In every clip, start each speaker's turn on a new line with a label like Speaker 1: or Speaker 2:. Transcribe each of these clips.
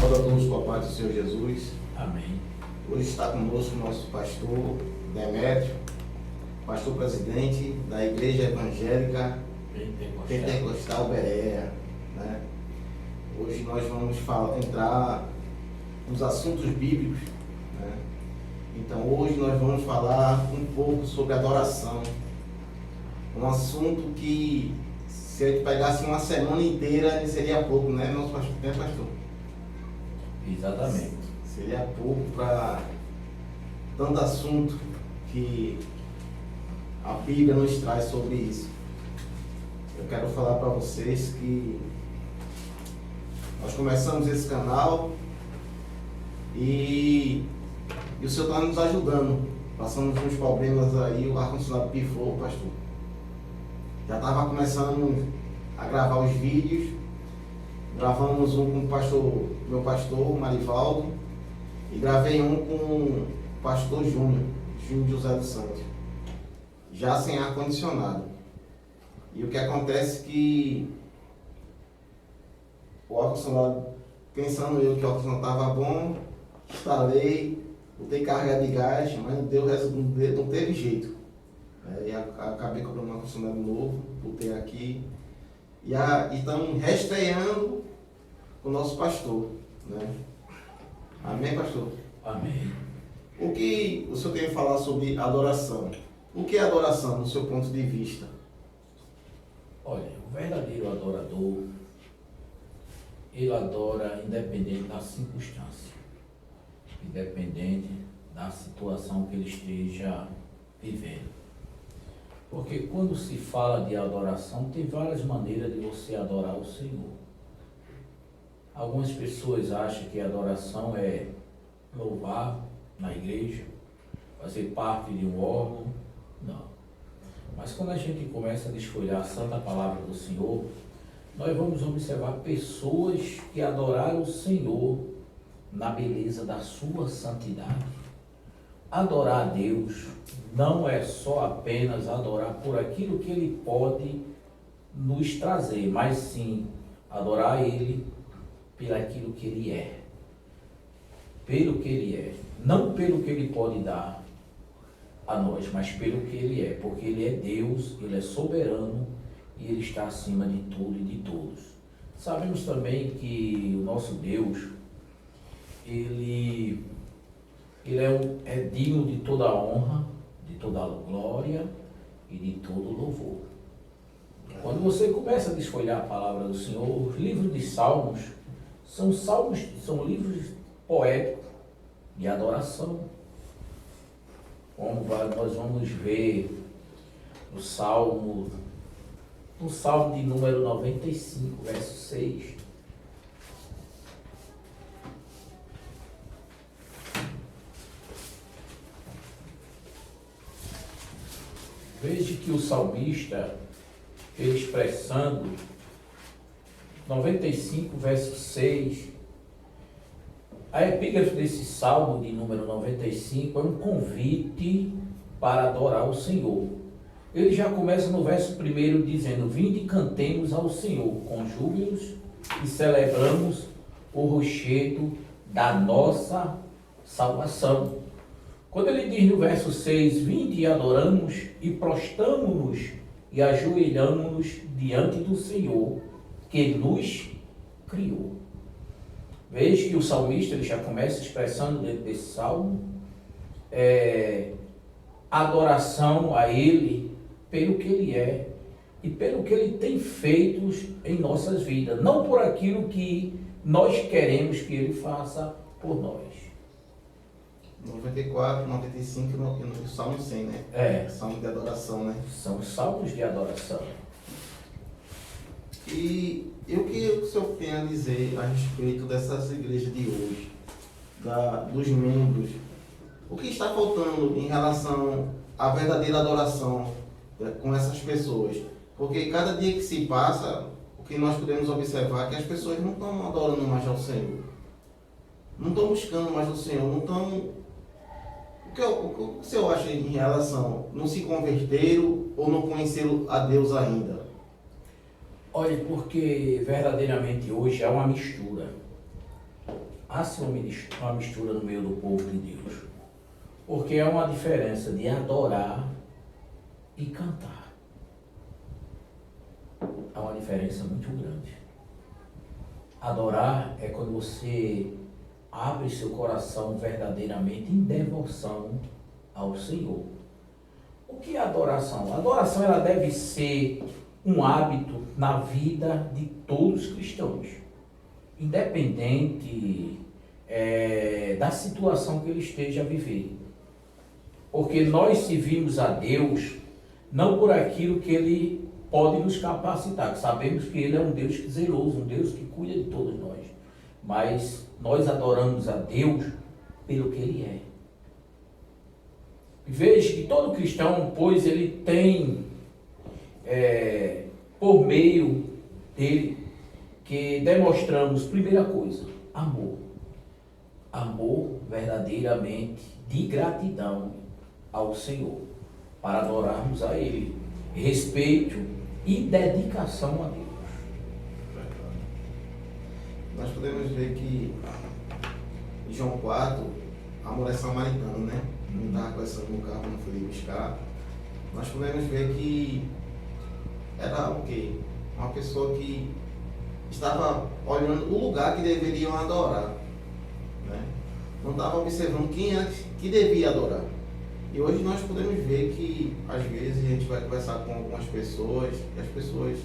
Speaker 1: Saúde a todos com a paz do Senhor Jesus.
Speaker 2: Amém.
Speaker 1: Hoje está conosco o nosso pastor Demétrio, pastor presidente da Igreja Evangélica Pentecostal Berea, né? Hoje nós vamos entrar nos assuntos bíblicos, né? Então hoje nós vamos falar um pouco sobre adoração, um assunto que se a gente pegasse uma semana inteira seria pouco, né, nosso pastor? Né, pastor?
Speaker 2: Exatamente.
Speaker 1: Seria pouco para tanto assunto que a Bíblia nos traz sobre isso. Eu quero falar para vocês que nós começamos esse canal e o Senhor está nos ajudando. Passamos uns problemas aí, o ar-condicionado pifou, pastor. Já estava começando a gravar os vídeos. Gravamos um com o meu pastor Marivaldo, e gravei um com o pastor Júnior José dos Santos, já sem ar-condicionado. E o que acontece é que o ar-condicionado, pensando eu que o ar-condicionado estava bom, instalei, botei carga de gás, mas não teve jeito. E acabei comprando um ar-condicionado novo, botei aqui. E estamos restreando o nosso pastor, né? Amém, pastor?
Speaker 2: Amém.
Speaker 1: O que o senhor tem a falar sobre adoração? O que é adoração, do seu ponto de vista?
Speaker 2: Olha, o verdadeiro adorador, ele adora independente da circunstância, independente da situação que ele esteja vivendo. Porque quando se fala de adoração, tem várias maneiras de você adorar o Senhor. Algumas pessoas acham que a adoração é louvar na igreja, fazer parte de um órgão. Não. Mas quando a gente começa a desfolhar a santa palavra do Senhor, nós vamos observar pessoas que adoraram o Senhor na beleza da sua santidade. Adorar a Deus não é só apenas adorar por aquilo que Ele pode nos trazer, mas sim adorar Ele pelo aquilo que Ele é. Pelo que Ele é. Não pelo que Ele pode dar a nós, mas pelo que Ele é. Porque Ele é Deus, Ele é soberano e Ele está acima de tudo e de todos. Sabemos também que o nosso Deus, Ele é digno de toda a honra, de toda a glória e de todo o louvor. Quando você começa a desfolhar a palavra do Senhor, os livros de Salmos são livros poéticos de adoração. Como nós vamos ver no Salmo de número 95, verso 6. Veja que o salmista, ele expressando 95, verso 6, a epígrafe desse salmo de número 95 é um convite para adorar o Senhor. Ele já começa no verso 1 dizendo: vinde e cantemos ao Senhor com júbilos e celebramos o rochedo da nossa salvação. Quando ele diz no verso 6, vinde e adoramos e prostramo-nos e ajoelhamos-nos diante do Senhor que nos criou. Veja que o salmista ele já começa expressando dentro desse salmo adoração a Ele pelo que Ele é e pelo que Ele tem feito em nossas vidas, não por aquilo que nós queremos que Ele faça por nós.
Speaker 1: 94, 95 no Salmo 100, né? Salmo de adoração, né?
Speaker 2: São salmos de adoração.
Speaker 1: E o que o senhor tem a dizer a respeito dessas igrejas de hoje, dos membros? O que está faltando em relação à verdadeira adoração com essas pessoas? Porque cada dia que se passa, o que nós podemos observar é que as pessoas não estão adorando mais ao Senhor. Não estão buscando mais o Senhor, não estão... O que o senhor acha em relação? Não se converteram ou não conheceram a Deus ainda?
Speaker 2: Olha, porque verdadeiramente hoje há uma mistura. há-se uma mistura no meio do povo de Deus. Porque é uma diferença de adorar e cantar. Há uma diferença muito grande. Adorar é quando você abre seu coração verdadeiramente em devoção ao Senhor. O que é adoração? A adoração ela deve ser um hábito na vida de todos os cristãos, independente da situação que ele esteja a viver. Porque nós servimos a Deus não por aquilo que Ele pode nos capacitar, que sabemos que Ele é um Deus zeloso, um Deus que cuida de todos nós. Mas nós adoramos a Deus pelo que Ele é. Veja que todo cristão, pois ele tem, por meio dele, que demonstramos, primeira coisa, amor. Amor verdadeiramente de gratidão ao Senhor, para adorarmos a Ele, respeito e dedicação a Deus.
Speaker 1: Nós podemos ver que em João 4, a mulher samaritana, né? Não estava conversando no carro, não foi buscar. Nós podemos ver que era o quê? Uma pessoa que estava olhando o lugar que deveriam adorar, né? Não estava observando quem é que devia adorar. E hoje nós podemos ver que, às vezes, a gente vai conversar com algumas pessoas e as pessoas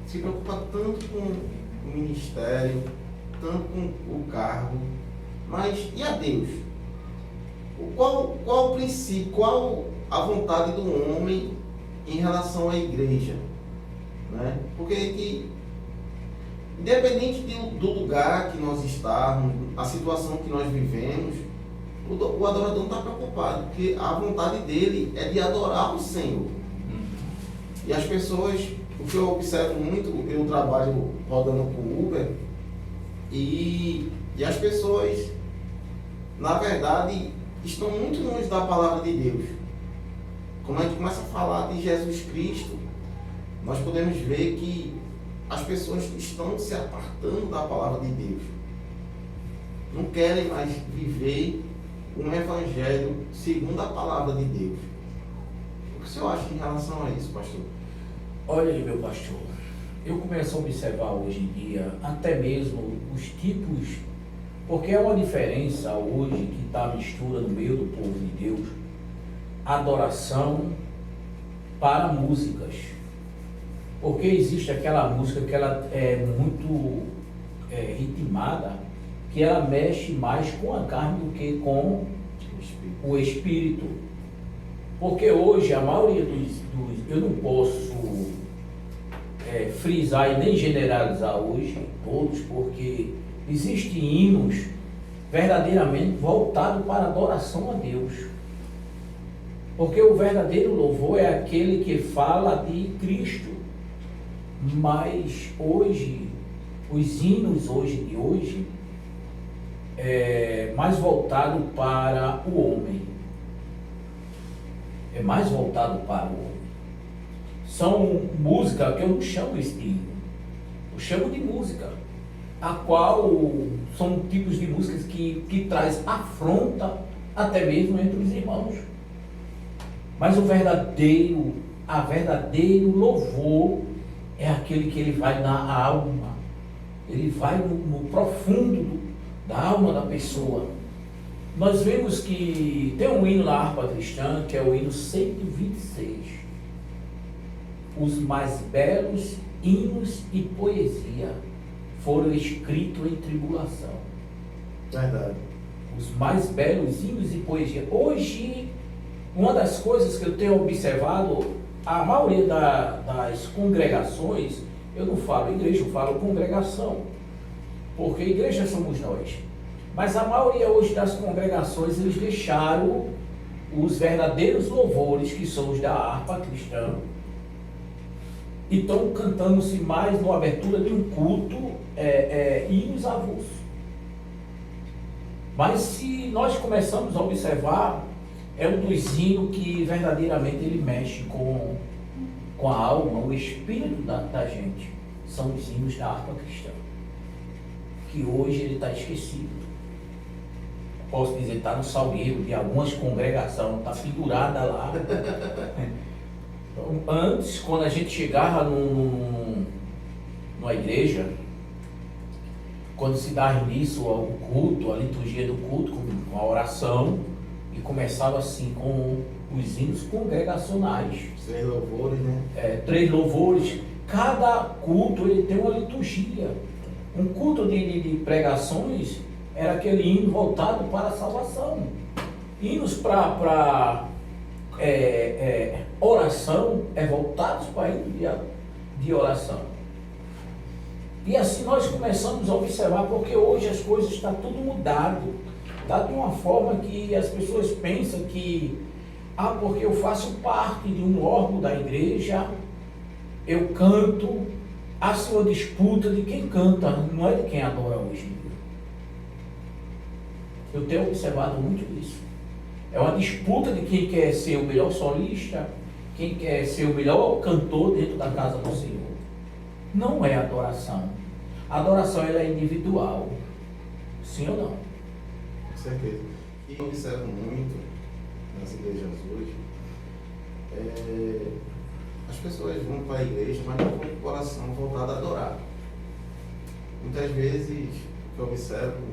Speaker 1: se preocupam tanto com o ministério, tanto com o cargo, mas e a Deus? Qual o princípio, qual a vontade do homem em relação à igreja? Né? Porque que, independente do lugar que nós estamos, a situação que nós vivemos, o adorador não está preocupado, porque a vontade dele é de adorar o Senhor. E as pessoas, o que eu observo muito, eu trabalho rodando com Uber, e as pessoas, na verdade, estão muito longe da palavra de Deus. Quando a gente começa a falar de Jesus Cristo, nós podemos ver que as pessoas estão se apartando da palavra de Deus. Não querem mais viver um evangelho segundo a palavra de Deus. O que o senhor acha em relação a isso, pastor?
Speaker 2: Olha aí, meu pastor, eu começo a observar hoje em dia até mesmo os tipos, porque é uma diferença hoje que está a mistura no meio do povo de Deus, adoração para músicas. Porque existe aquela música que ela é muito ritmada, que ela mexe mais com a carne do que com o espírito. Porque hoje a maioria eu não posso frisar e nem generalizar hoje todos, porque existem hinos verdadeiramente voltados para a adoração a Deus. Porque o verdadeiro louvor é aquele que fala de Cristo. Mas hoje, os hinos de hoje, é mais voltado para o homem. É mais voltado para o homem. São música que eu não chamo isso de hino. Eu chamo de música, a qual são tipos de músicas que traz afronta até mesmo entre os irmãos. Mas a verdadeiro louvor é aquele que ele vai na alma. Ele vai no profundo da alma da pessoa. Nós vemos que tem um hino na harpa cristã, que é o hino 126. Os mais belos hinos e poesia foram escritos em tribulação.
Speaker 1: Verdade.
Speaker 2: Os mais belos hinos e poesia. Hoje, uma das coisas que eu tenho observado, a maioria das congregações, eu não falo igreja, eu falo congregação, porque igreja somos nós. Mas a maioria hoje das congregações, eles deixaram os verdadeiros louvores, que são os da harpa cristã, e estão cantando-se mais na abertura de um culto, hinos avulsos. Mas se nós começamos a observar, é um dos hinos que verdadeiramente ele mexe com a alma, o espírito da gente. São os hinos da harpa cristã. que hoje ele está esquecido. Posso dizer, está no salgueiro de algumas congregações, está pendurada lá. Então, antes, quando a gente chegava numa igreja, quando se dá início ao culto, a liturgia do culto, com a oração, e começava assim com os hinos congregacionais.
Speaker 1: 3 louvores, né?
Speaker 2: 3 louvores. Cada culto ele tem uma liturgia. Um culto de pregações era aquele hino voltado para a salvação. Hinos para oração voltados para hino de oração. E assim nós começamos a observar, porque hoje as coisas estão tudo mudado. Está de uma forma que as pessoas pensam que, porque eu faço parte de um órgão da igreja, eu canto, há-se uma disputa de quem canta, não é de quem adora hoje. Eu tenho observado muito isso. É uma disputa de quem quer ser o melhor solista, quem quer ser o melhor cantor dentro da casa do Senhor. Não é adoração. A adoração ela é individual. Sim ou não?
Speaker 1: Com certeza. E eu observo muito nas igrejas hoje, as pessoas vão para a igreja, mas não vão com o coração voltado a adorar. Muitas vezes, o que eu observo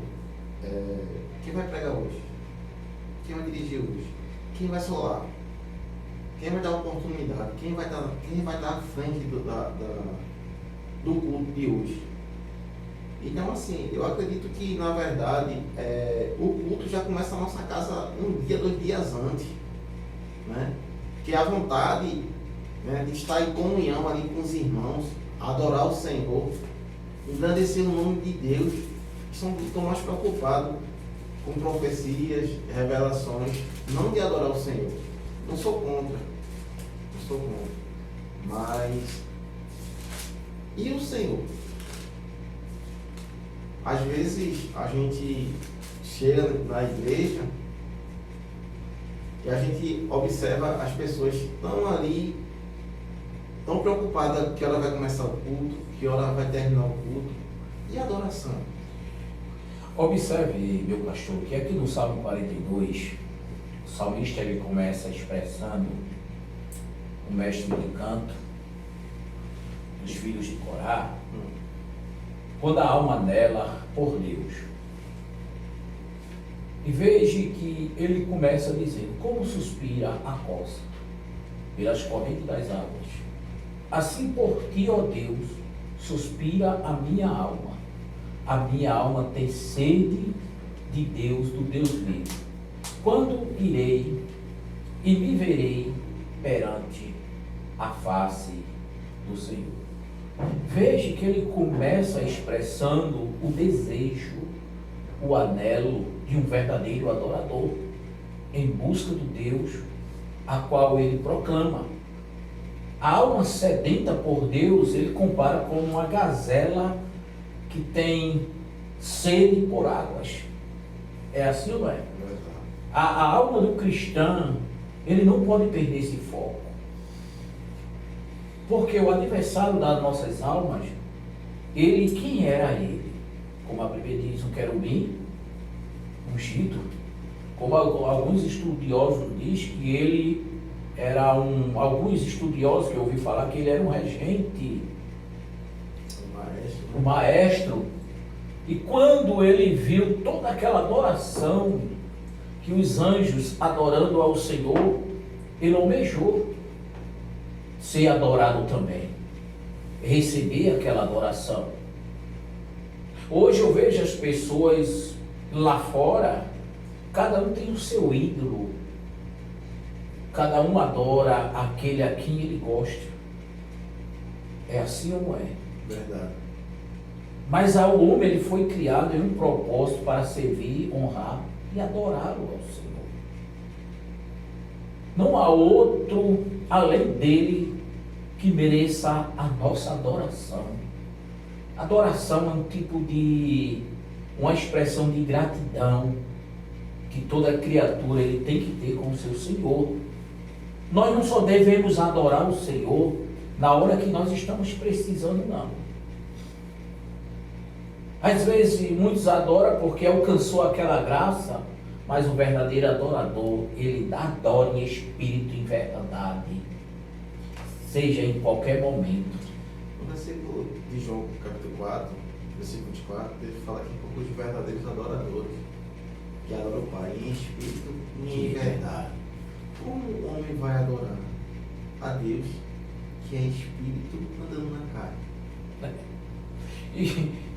Speaker 1: quem vai pregar hoje? Quem vai dirigir hoje? Quem vai solar? Quem vai dar oportunidade? Quem vai dar à frente do culto de hoje? Então, assim, eu acredito que, na verdade, o culto já começa na nossa casa 1 dia, 2 dias antes, né? Que a vontade, né, de estar em comunhão ali com os irmãos, adorar o Senhor, engrandecer o nome de Deus, estão mais preocupados com profecias, revelações, não de adorar o Senhor. Não sou contra, mas e o Senhor? Às vezes a gente chega na igreja e a gente observa as pessoas estão ali, tão preocupadas que hora vai começar o culto, que hora vai terminar o culto. E a adoração?
Speaker 2: Observe, meu pastor, que aqui no Salmo 42, o salmista ele começa expressando o mestre de canto, os filhos de Corá, quando a alma anela por Deus. E veja que ele começa dizendo, como suspira a costa pelas correntes das águas. Assim por ti, ó Deus, suspira a minha alma. A minha alma tem sede de Deus, do Deus vivo. Quando irei e me verei perante a face do Senhor. Veja que ele começa expressando o desejo, o anelo de um verdadeiro adorador, em busca do Deus a qual ele proclama. A alma sedenta por Deus, ele compara com uma gazela que tem sede por águas. É assim ou não é? A alma do cristão, ele não pode perder esse foco. Porque o adversário das nossas almas, quem era ele? Como a Bíblia diz, um querubim ungido. Como alguns estudiosos dizem que ele era alguns estudiosos que eu ouvi falar que ele era um regente, um maestro. E quando ele viu toda aquela adoração que os anjos adorando ao Senhor, ele almejou ser adorado também, receber aquela adoração. Hoje eu vejo as pessoas lá fora, cada um tem o seu ídolo, cada um adora aquele a quem ele gosta. É assim ou não é?
Speaker 1: Verdade.
Speaker 2: Mas o homem ele foi criado em um propósito para servir, honrar e adorá-lo ao Senhor. Não há outro além dele que mereça a nossa adoração. Adoração é um tipo de, uma expressão de gratidão que toda criatura ele tem que ter com o seu Senhor. Nós não só devemos adorar o Senhor na hora que nós estamos precisando, não. Às vezes muitos adoram porque alcançou aquela graça, mas o verdadeiro adorador, ele adora em espírito e em verdade, seja em qualquer momento.
Speaker 1: No versículo de João, capítulo 4, versículo 24, ele fala aqui um pouco de verdadeiros adoradores, que adoram o Pai em espírito e em verdade. Como o homem vai adorar a Deus, que é espírito andando na carne?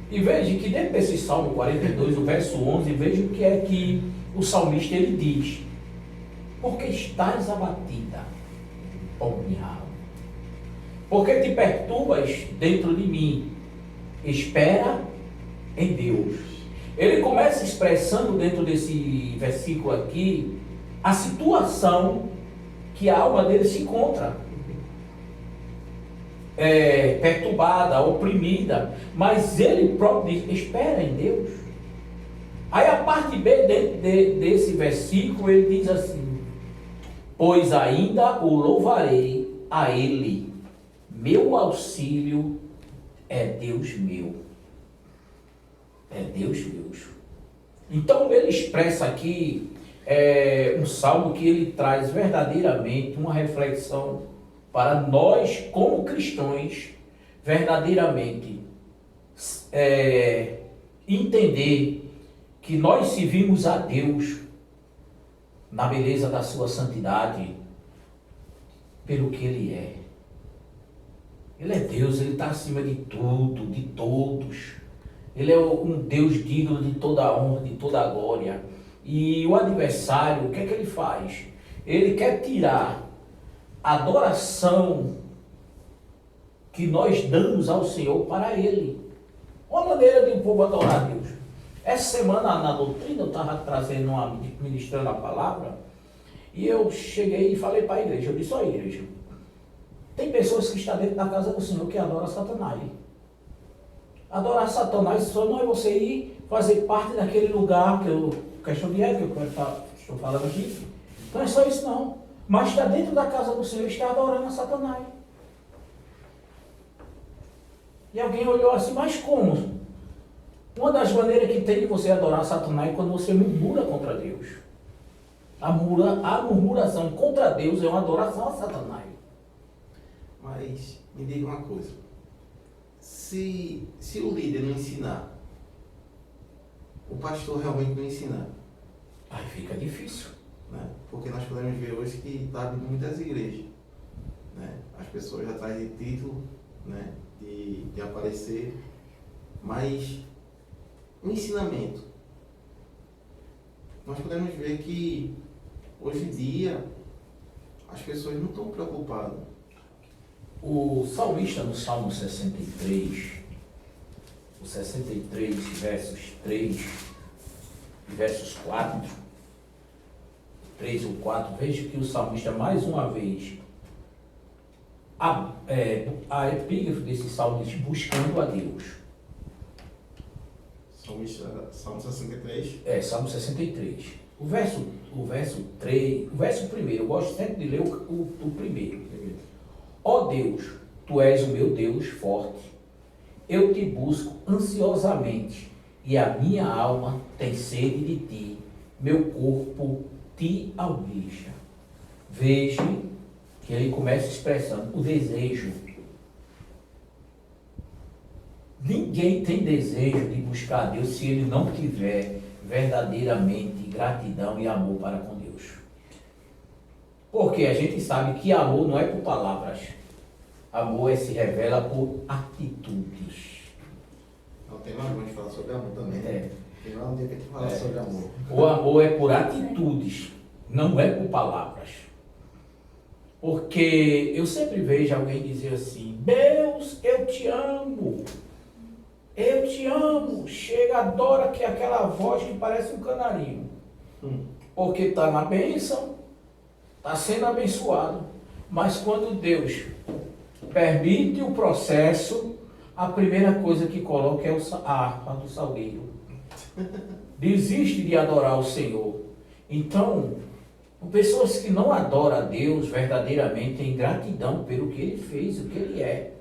Speaker 2: E veja que dentro desse Salmo 42, o verso 11, veja o que é que o salmista ele diz: porque estás abatida, ó minha alma, porque te perturbas dentro de mim, espera em Deus. Ele começa expressando dentro desse versículo aqui a situação que a alma dele se encontra. Perturbada, oprimida, mas ele próprio diz: espera em Deus. Aí a parte B desse versículo ele diz assim: pois ainda o louvarei a ele, meu auxílio é Deus meu. É Deus meu. Então ele expressa aqui um salmo que ele traz verdadeiramente uma reflexão para nós, como cristãos, verdadeiramente entender que nós servimos a Deus na beleza da sua santidade, pelo que Ele é. Ele é Deus, Ele está acima de tudo, de todos. Ele é um Deus digno de toda a honra, de toda a glória. E o adversário, o que é que ele faz? Ele quer tirar a adoração que nós damos ao Senhor para Ele. Uma maneira de o povo adorar a Deus. Essa semana na doutrina eu estava ministrando a palavra, e eu cheguei e falei para a igreja, eu disse: ó igreja, tem pessoas que estão dentro da casa do Senhor que adoram Satanás. Adorar Satanás só não é você ir fazer parte daquele lugar que eu, questão de ética, que eu estou falando aqui. Não é só isso não. Mas está dentro da casa do Senhor, está adorando a Satanás. E alguém olhou assim: mas como? Uma das maneiras que tem de você adorar Satanás é quando você murmura contra Deus. A murmuração contra Deus é uma adoração a Satanás.
Speaker 1: Mas me diga uma coisa: se o líder não ensinar, o pastor realmente não ensinar,
Speaker 2: Aí fica difícil.
Speaker 1: né? Porque nós podemos ver hoje que está abrindo muitas igrejas, né? As pessoas atrás de título, né? de aparecer, mas o ensinamento, nós podemos ver que hoje em dia as pessoas não estão preocupadas.
Speaker 2: O salmista no Salmo 63, o 63, versos 3 e versos 4, 3 ou 4, veja que o salmista, mais uma vez, a epígrafe desse salmo diz: buscando a Deus.
Speaker 1: Salmo 63.
Speaker 2: Salmo 63. O verso 3, o verso primeiro, eu gosto sempre de ler o primeiro. Ó Deus, Tu és o meu Deus forte, eu te busco ansiosamente, e a minha alma tem sede de Ti, meu corpo Te almeja. Veja que ele começa expressando o desejo. Ninguém tem desejo de buscar a Deus se ele não tiver verdadeiramente gratidão e amor para com Deus. Porque a gente sabe que amor não é por palavras. Amor se revela por atitudes.
Speaker 1: Não tem mais onde falar sobre amor também. Tem lá um dia que a gente fala sobre amor.
Speaker 2: O amor é por atitudes, não é por palavras. Porque eu sempre vejo alguém dizer assim: Deus, eu te amo. Eu te amo. Chega, adora que aquela voz que parece um canarinho. Porque está na bênção, está sendo abençoado. Mas quando Deus permite o processo, a primeira coisa que coloca é a harpa do salgueiro. Desiste de adorar o Senhor. Então, pessoas que não adoram a Deus verdadeiramente têm gratidão pelo que Ele fez, o que Ele é.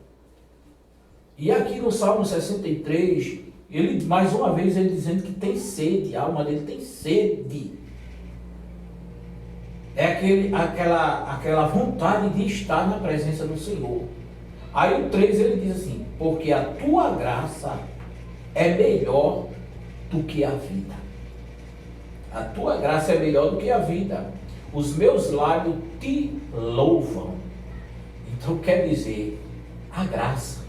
Speaker 2: E aqui no Salmo 63, Ele, mais uma vez, ele dizendo que tem sede, a alma dele tem sede. É aquela vontade de estar na presença do Senhor. Aí o 3 ele diz assim: porque a tua graça é melhor do que a vida. A tua graça é melhor do que a vida. Os meus lábios te louvam. Então quer dizer, a graça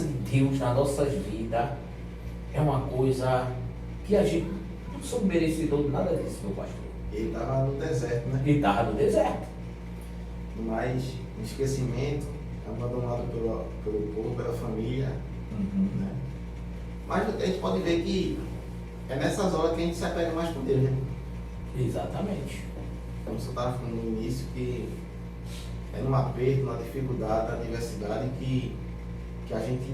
Speaker 2: de Deus nas nossas vidas é uma coisa que a gente não somos merecedor de nada disso, meu pastor.
Speaker 1: Ele estava no deserto, né?
Speaker 2: Ele estava no deserto.
Speaker 1: Mas no esquecimento, abandonado pelo povo, pela família. Né? Mas a gente pode ver que é nessas horas que a gente se apega mais com Deus, né?
Speaker 2: Exatamente.
Speaker 1: Como você estava falando no início, que é num aperto, numa dificuldade, na adversidade que a gente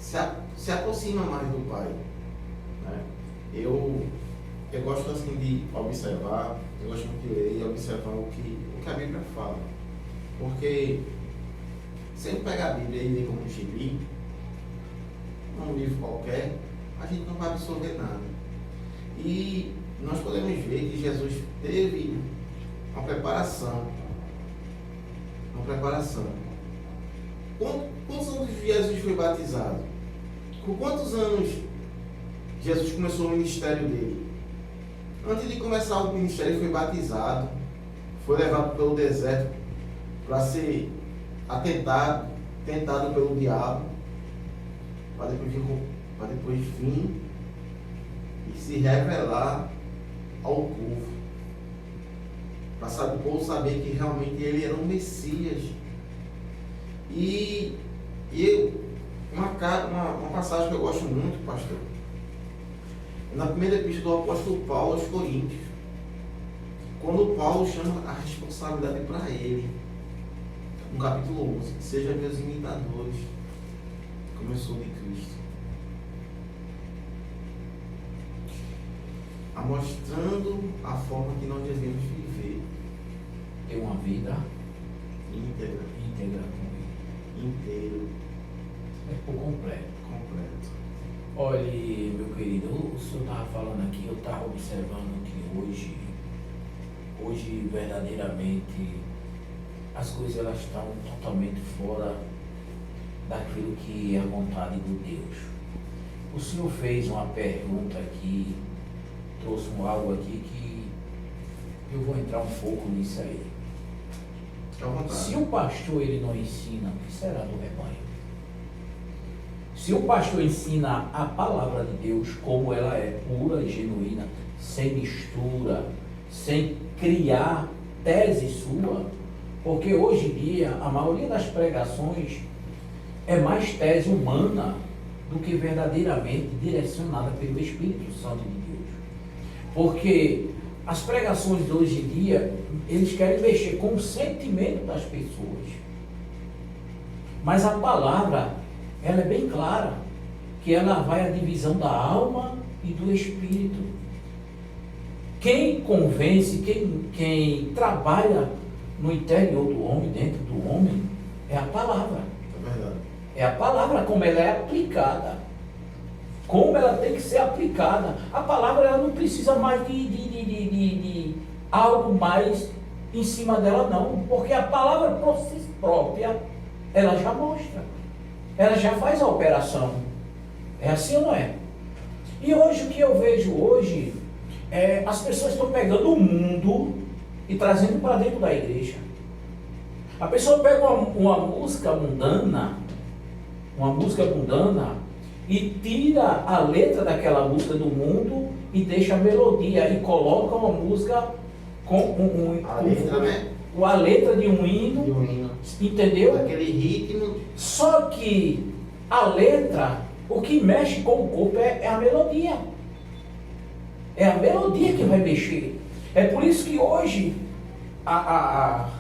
Speaker 1: se aproxima mais do Pai. Né? Eu gosto assim de observar, eu gosto muito de ler e observar o que a Bíblia fala. Porque se a gente pegar a Bíblia e ler como um gibi, num livro qualquer, a gente não vai absorver nada. E nós podemos ver que Jesus teve uma preparação. Quantos anos Jesus foi batizado? Com quantos anos Jesus começou o ministério dele? Antes de começar o ministério, ele foi batizado, foi levado pelo deserto para ser tentado pelo diabo, para depois vir e se revelar ao povo, para o povo saber que realmente ele era o Messias. E uma passagem que eu gosto muito, pastor, na primeira epístola do apóstolo Paulo aos Coríntios, quando Paulo chama a responsabilidade para ele, no capítulo 11, sejam meus imitadores, como eu sou de Cristo, mostrando a forma que nós devemos viver.
Speaker 2: Ter uma vida
Speaker 1: íntegra inteiro,
Speaker 2: é por completo. Olha, meu querido, o senhor estava falando aqui, eu estava observando que hoje verdadeiramente as coisas elas estão totalmente fora daquilo que é a vontade de Deus. O senhor fez uma pergunta aqui, trouxe algo aqui que eu vou entrar um pouco nisso aí. Se o pastor ele não ensina, o que será do rebanho? Se o pastor ensina a palavra de Deus como ela é, pura e genuína, sem mistura, sem criar tese sua, porque hoje em dia a maioria das pregações é mais tese humana do que verdadeiramente direcionada pelo Espírito Santo de Deus. Porque as pregações de hoje em dia, eles querem mexer com o sentimento das pessoas. Mas a palavra, ela é bem clara, que ela vai à divisão da alma e do espírito. Quem convence, quem trabalha no interior do homem, dentro do homem, é a palavra.
Speaker 1: É verdade.
Speaker 2: É a palavra como ela é aplicada. Como ela tem que ser aplicada. A palavra ela não precisa mais de algo mais em cima dela não. Porque a palavra por si própria, ela já mostra. Ela já faz a operação. É assim ou não é? E hoje o que eu vejo hoje as pessoas estão pegando o mundo e trazendo para dentro da igreja. A pessoa pega uma música mundana e tira a letra daquela música do mundo e deixa a melodia e coloca uma música com a letra de um hino, entendeu?
Speaker 1: Aquele ritmo.
Speaker 2: Só que a letra, o que mexe com o corpo é a melodia. É a melodia que vai mexer. É por isso que hoje há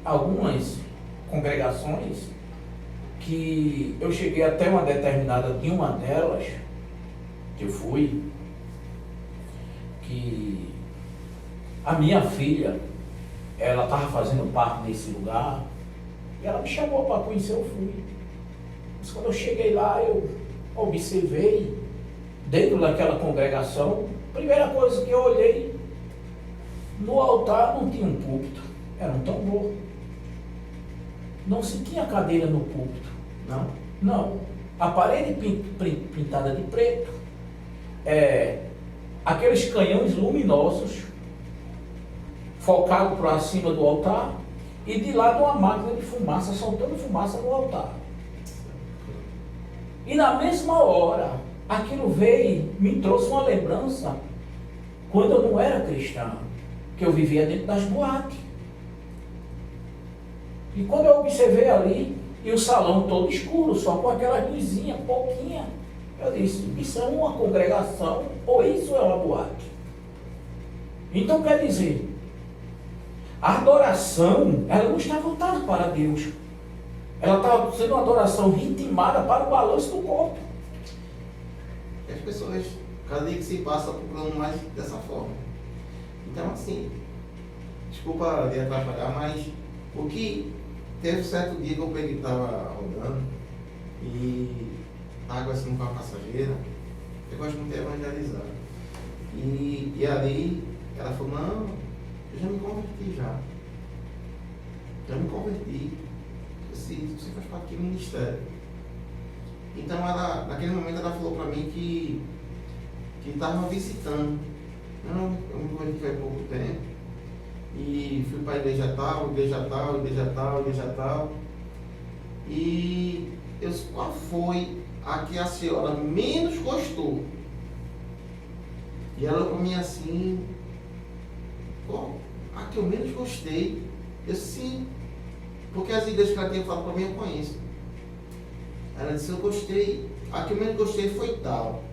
Speaker 2: algumas congregações que eu cheguei até uma determinada de uma delas, que eu fui, que a minha filha, ela estava fazendo parte desse lugar, e ela me chamou para conhecer, eu fui. Mas quando eu cheguei lá, eu observei, dentro daquela congregação, primeira coisa que eu olhei, no altar não tinha um púlpito, era um tambor. Não se tinha cadeira no púlpito.
Speaker 1: Não?
Speaker 2: Não. A parede pintada de preto, aqueles canhões luminosos, focados para cima do altar, e de lado uma máquina de fumaça, soltando fumaça no altar. E na mesma hora, aquilo veio, me trouxe uma lembrança, quando eu não era cristão, que eu vivia dentro das boates. E quando eu observei ali, e o salão todo escuro, só com aquela luzinha pouquinha, eu disse, isso é uma congregação ou isso é uma boate? Então quer dizer, a adoração, ela não está voltada para Deus. Ela está sendo uma adoração ritmada para o balanço do corpo.
Speaker 1: E as pessoas, cada dia que se passa, procurando mais dessa forma. Então, assim, desculpa de atrapalhar, mas o que teve um certo dia que eu peguei, estava rodando e água assim com a passageira, eu gosto muito de evangelizar. E ali ela falou, não, eu já me converti já. Já me converti. Você faz parte do ministério. Então ela, naquele momento ela falou para mim que estava visitando. Não, eu me converti faz pouco tempo. E fui para a igreja tal, igreja tal, igreja tal, igreja tal. E eu disse, qual foi a que a senhora menos gostou? E ela para mim assim, qual a que eu menos gostei? Eu disse, sim, porque as igrejas que ela tinha falado para mim eu conheço. Ela disse, eu gostei, a que eu menos gostei foi tal.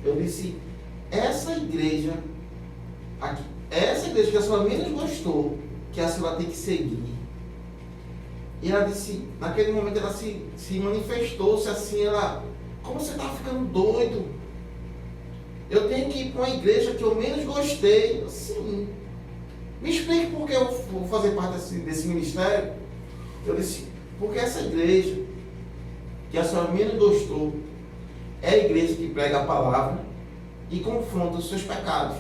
Speaker 1: Eu disse, essa igreja que a senhora menos gostou, que a senhora tem que seguir. E ela disse, naquele momento ela se manifestou-se assim, ela, como você está ficando doido? Eu tenho que ir para uma igreja que eu menos gostei. Eu, sim. Me explique por que eu vou fazer parte desse ministério. Eu disse, porque essa igreja que a senhora menos gostou é a igreja que prega a palavra e confronta os seus pecados.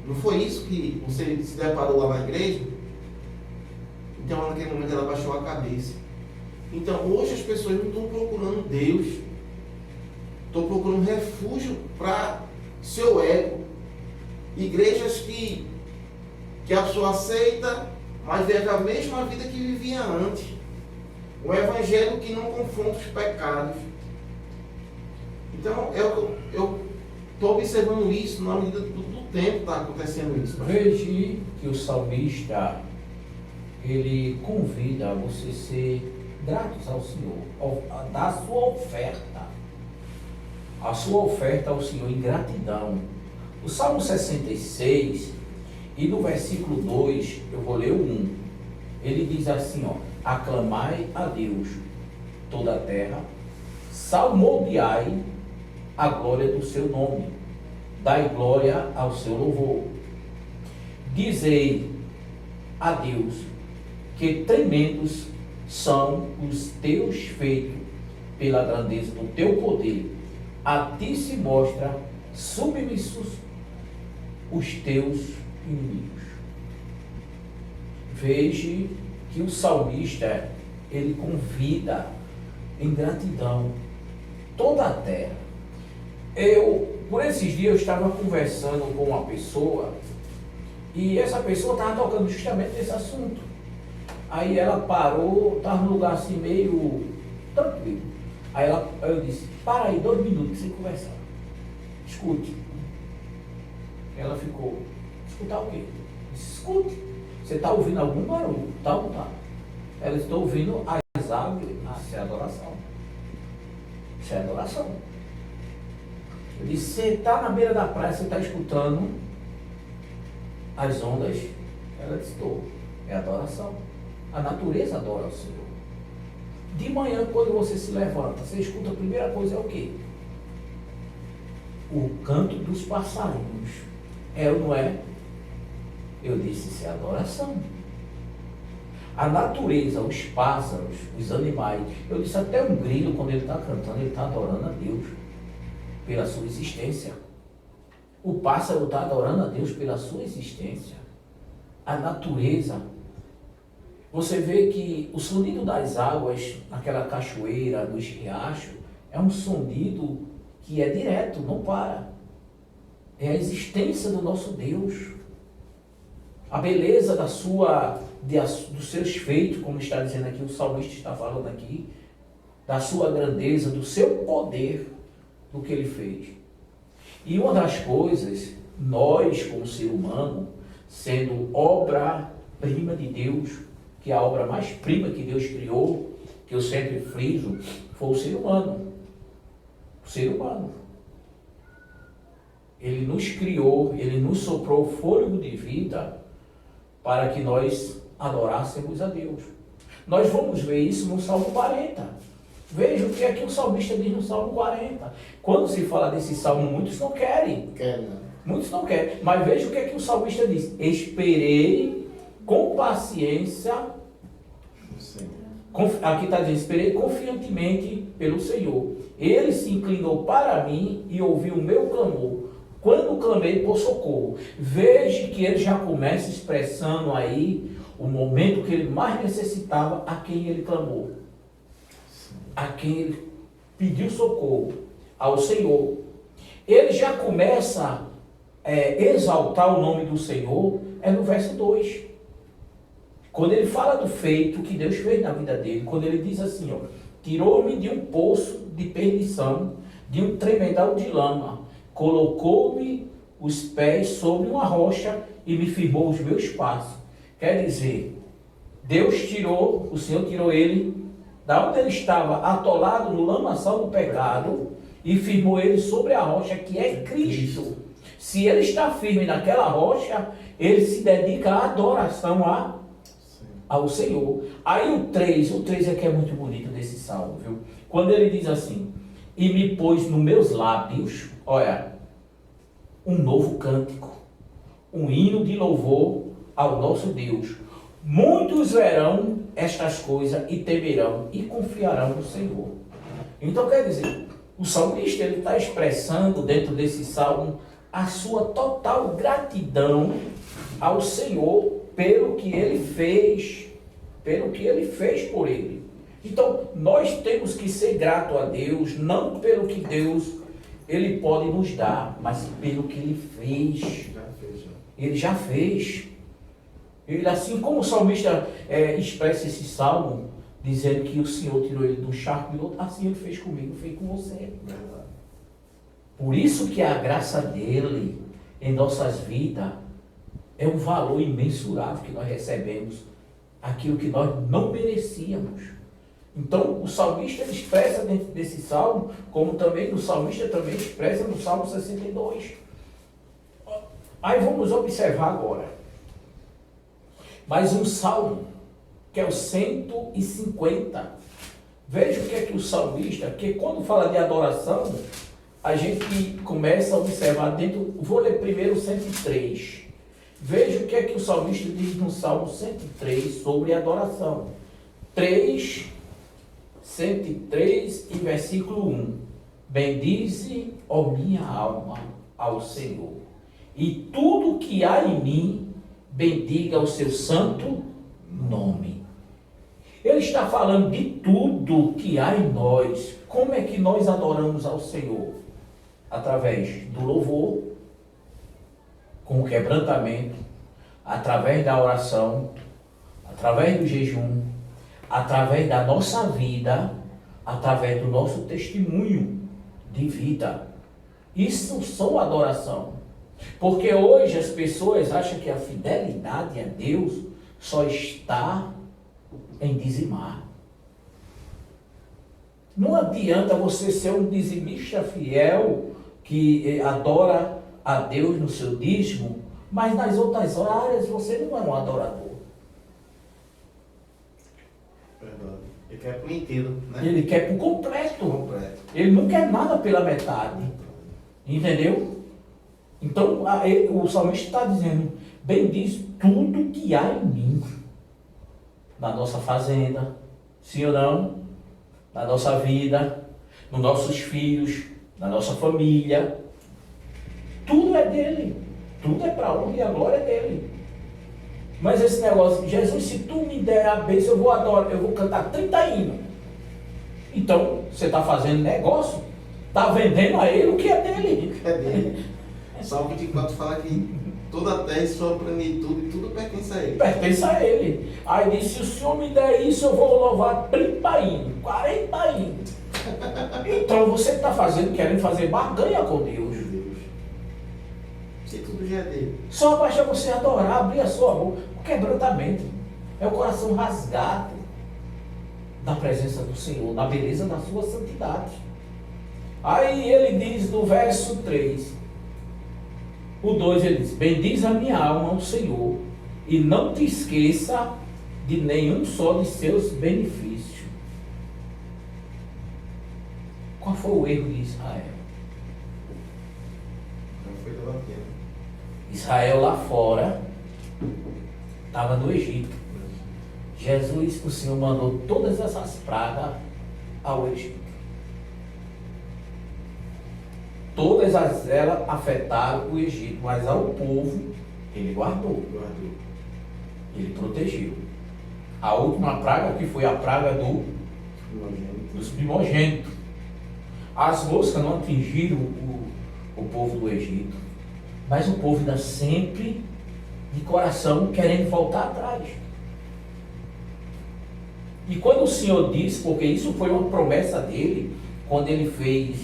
Speaker 1: Não foi isso que você se deparou lá na igreja? Então naquele momento ela baixou a cabeça. Então hoje as pessoas não estão procurando Deus, estão procurando refúgio para seu ego. Igrejas que a pessoa aceita, mas vive a mesma vida que vivia antes. Um evangelho que não confronta os pecados. Então eu estou observando isso na medida do tempo está acontecendo isso.
Speaker 2: Veja que o salmista, ele convida você a ser gratos ao Senhor, a dar a sua oferta. A sua oferta ao Senhor em gratidão. O Salmo 66, e no versículo 2, eu vou ler o 1. Ele diz assim, ó, aclamai a Deus toda a terra, salmodiai a glória do seu nome, dai glória ao seu louvor. Dizei a Deus que tremendos são os teus feitos pela grandeza do teu poder. A ti se mostra submissos os teus inimigos. Veja que o salmista, ele convida em gratidão toda a terra. Por esses dias, eu estava conversando com uma pessoa e essa pessoa estava tocando justamente nesse assunto. Aí ela parou, estava num lugar assim meio tranquilo. Aí eu disse, para aí 2 minutos sem conversar. Escute. Ela ficou, escutar o quê? Eu disse, escute. Você está ouvindo algum barulho? Tá ou não está? Ela está ouvindo as águas. Isso é adoração. Isso é adoração. Eu disse, você está na beira da praia, você está escutando as ondas? Ela disse, estou. É adoração. A natureza adora o Senhor. De manhã, quando você se levanta, você escuta, a primeira coisa é o quê? O canto dos passarinhos. É ou não é? Eu disse, isso é adoração. A natureza, os pássaros, os animais. Eu disse até um grilo, quando ele está cantando, ele está adorando a Deus pela sua existência. O pássaro está adorando a Deus pela sua existência. A natureza. Você vê que o sonido das águas, naquela cachoeira, dos riachos, é um sonido que é direto, não para. É a existência do nosso Deus. A beleza dos seus feitos, como está dizendo aqui, o salmista está falando aqui, da sua grandeza, do seu poder, do que ele fez. E uma das coisas, nós como ser humano, sendo obra-prima de Deus, que é a obra mais prima que Deus criou, que eu sempre friso, foi o ser humano. O ser humano. Ele nos criou, ele nos soprou o fôlego de vida para que nós adorássemos a Deus. Nós vamos ver isso no Salmo 40. Veja o que é que o salmista diz no Salmo 40. Quando se fala desse salmo, muitos não querem. Muitos não querem. Mas veja o que é que o salmista diz. Esperei com paciência. Aqui está dizendo, esperei confiantemente pelo Senhor. Ele se inclinou para mim e ouviu o meu clamor. Quando clamei por socorro. Veja que ele já começa expressando aí o momento que ele mais necessitava, a quem ele clamou. A quem ele pediu socorro. Ao Senhor. Ele já começa a exaltar o nome do Senhor, no verso 2. Quando ele fala do feito que Deus fez na vida dele, quando ele diz assim, ó, tirou-me de um poço de perdição, de um tremedal de lama, colocou-me os pés sobre uma rocha e me firmou os meus passos. Quer dizer, o Senhor tirou ele da onde ele estava atolado no lamaçal do pecado e firmou ele sobre a rocha que é Cristo. Se ele está firme naquela rocha, ele se dedica à adoração ao Senhor. Aí o 3 é que é muito bonito desse salmo, viu? Quando ele diz assim, e me pôs nos meus lábios, olha, um novo cântico, um hino de louvor ao nosso Deus. Muitos verão estas coisas e temerão e confiarão no Senhor. Então quer dizer, o salmista ele está expressando dentro desse salmo a sua total gratidão ao Senhor pelo que ele fez por ele. Então, nós temos que ser gratos a Deus, não pelo que Deus ele pode nos dar, mas pelo que ele fez. Ele já fez. Ele, assim como o salmista expressa esse salmo, dizendo que o Senhor tirou ele do charco, assim ele fez comigo, fez com você. Por isso que a graça dele em nossas vidas é um valor imensurável que nós recebemos, aquilo que nós não merecíamos. Então, o salmista expressa dentro desse salmo, como também o salmista também expressa no Salmo 62. Aí vamos observar agora mais um salmo, que é o 150. Veja o que é que o salmista, que quando fala de adoração, a gente começa a observar dentro, vou ler primeiro o 103. Veja o que é que o salmista diz no Salmo 103 sobre adoração. 103 e versículo 1. Bendize, ó minha alma, ao Senhor, e tudo que há em mim, bendiga o seu santo nome. Ele está falando de tudo que há em nós. Como é que nós adoramos ao Senhor? Através do louvor, com o quebrantamento, através da oração, através do jejum, através da nossa vida, através do nosso testemunho de vida. Isso são adoração. Porque hoje as pessoas acham que a fidelidade a Deus só está em dizimar. Não adianta você ser um dizimista fiel que adora a Deus no seu dízimo, mas nas outras áreas você não é um adorador.
Speaker 1: Verdade. Ele quer por inteiro, né?
Speaker 2: Ele quer por completo. Ele não quer nada pela metade. Entendeu? Então o salmista está dizendo, bendiz tudo que há em mim. na nossa fazenda, sim ou não? Na nossa vida, nos nossos filhos, na nossa família. Tudo é dele. Tudo é para a honra e a glória dele. Mas esse negócio, Jesus, se tu me der a bênção, eu vou adorar, eu vou cantar 30 hinos. Então, você está fazendo negócio, está vendendo a ele o que é dele.
Speaker 1: É dele. Salmo 24 fala que toda a terra e sua plenitude, tudo pertence a ele.
Speaker 2: Pertence a ele. Aí diz, se o Senhor me der isso, eu vou louvar 30 hinos, 40 hinos. Então, você está fazendo, querendo fazer barganha com Deus.
Speaker 1: Se tudo já é dele.
Speaker 2: Só basta você adorar, abrir a sua boca. O quebrantamento é o coração rasgado da presença do Senhor, na beleza da sua santidade. Aí ele diz no verso 3, o 2 ele diz, bendiz a minha alma ao Senhor e não te esqueça de nenhum só de seus benefícios. Qual foi o erro de Israel?
Speaker 1: Não foi da pena.
Speaker 2: Israel lá fora estava no Egito. Jesus, o Senhor mandou todas essas pragas ao Egito. Todas elas afetaram o Egito, mas ao povo ele guardou. Ele protegeu. A última praga que foi a praga dos primogênitos. As moscas não atingiram o povo do Egito. Mas o povo ainda sempre de coração querendo voltar atrás. E quando o Senhor disse, porque isso foi uma promessa dele, quando ele fez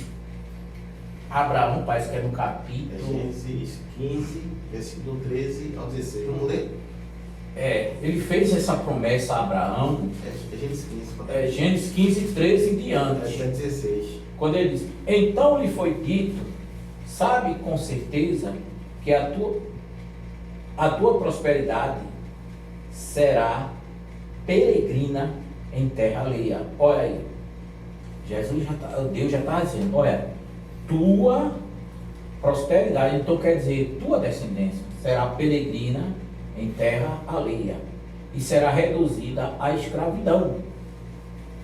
Speaker 2: Abraão, parece que é no capítulo...
Speaker 1: Gênesis 15, versículo 13 ao 16. Vamos ler?
Speaker 2: Ele fez essa promessa a Abraão.
Speaker 1: Gênesis 15.
Speaker 2: Gênesis 15, 13 em diante.
Speaker 1: Até 16.
Speaker 2: Quando ele diz, então lhe foi dito, sabe com certeza que a tua prosperidade será peregrina em terra alheia. Olha aí, Deus já está dizendo, olha, tua prosperidade, então quer dizer, tua descendência será peregrina em terra alheia e será reduzida à escravidão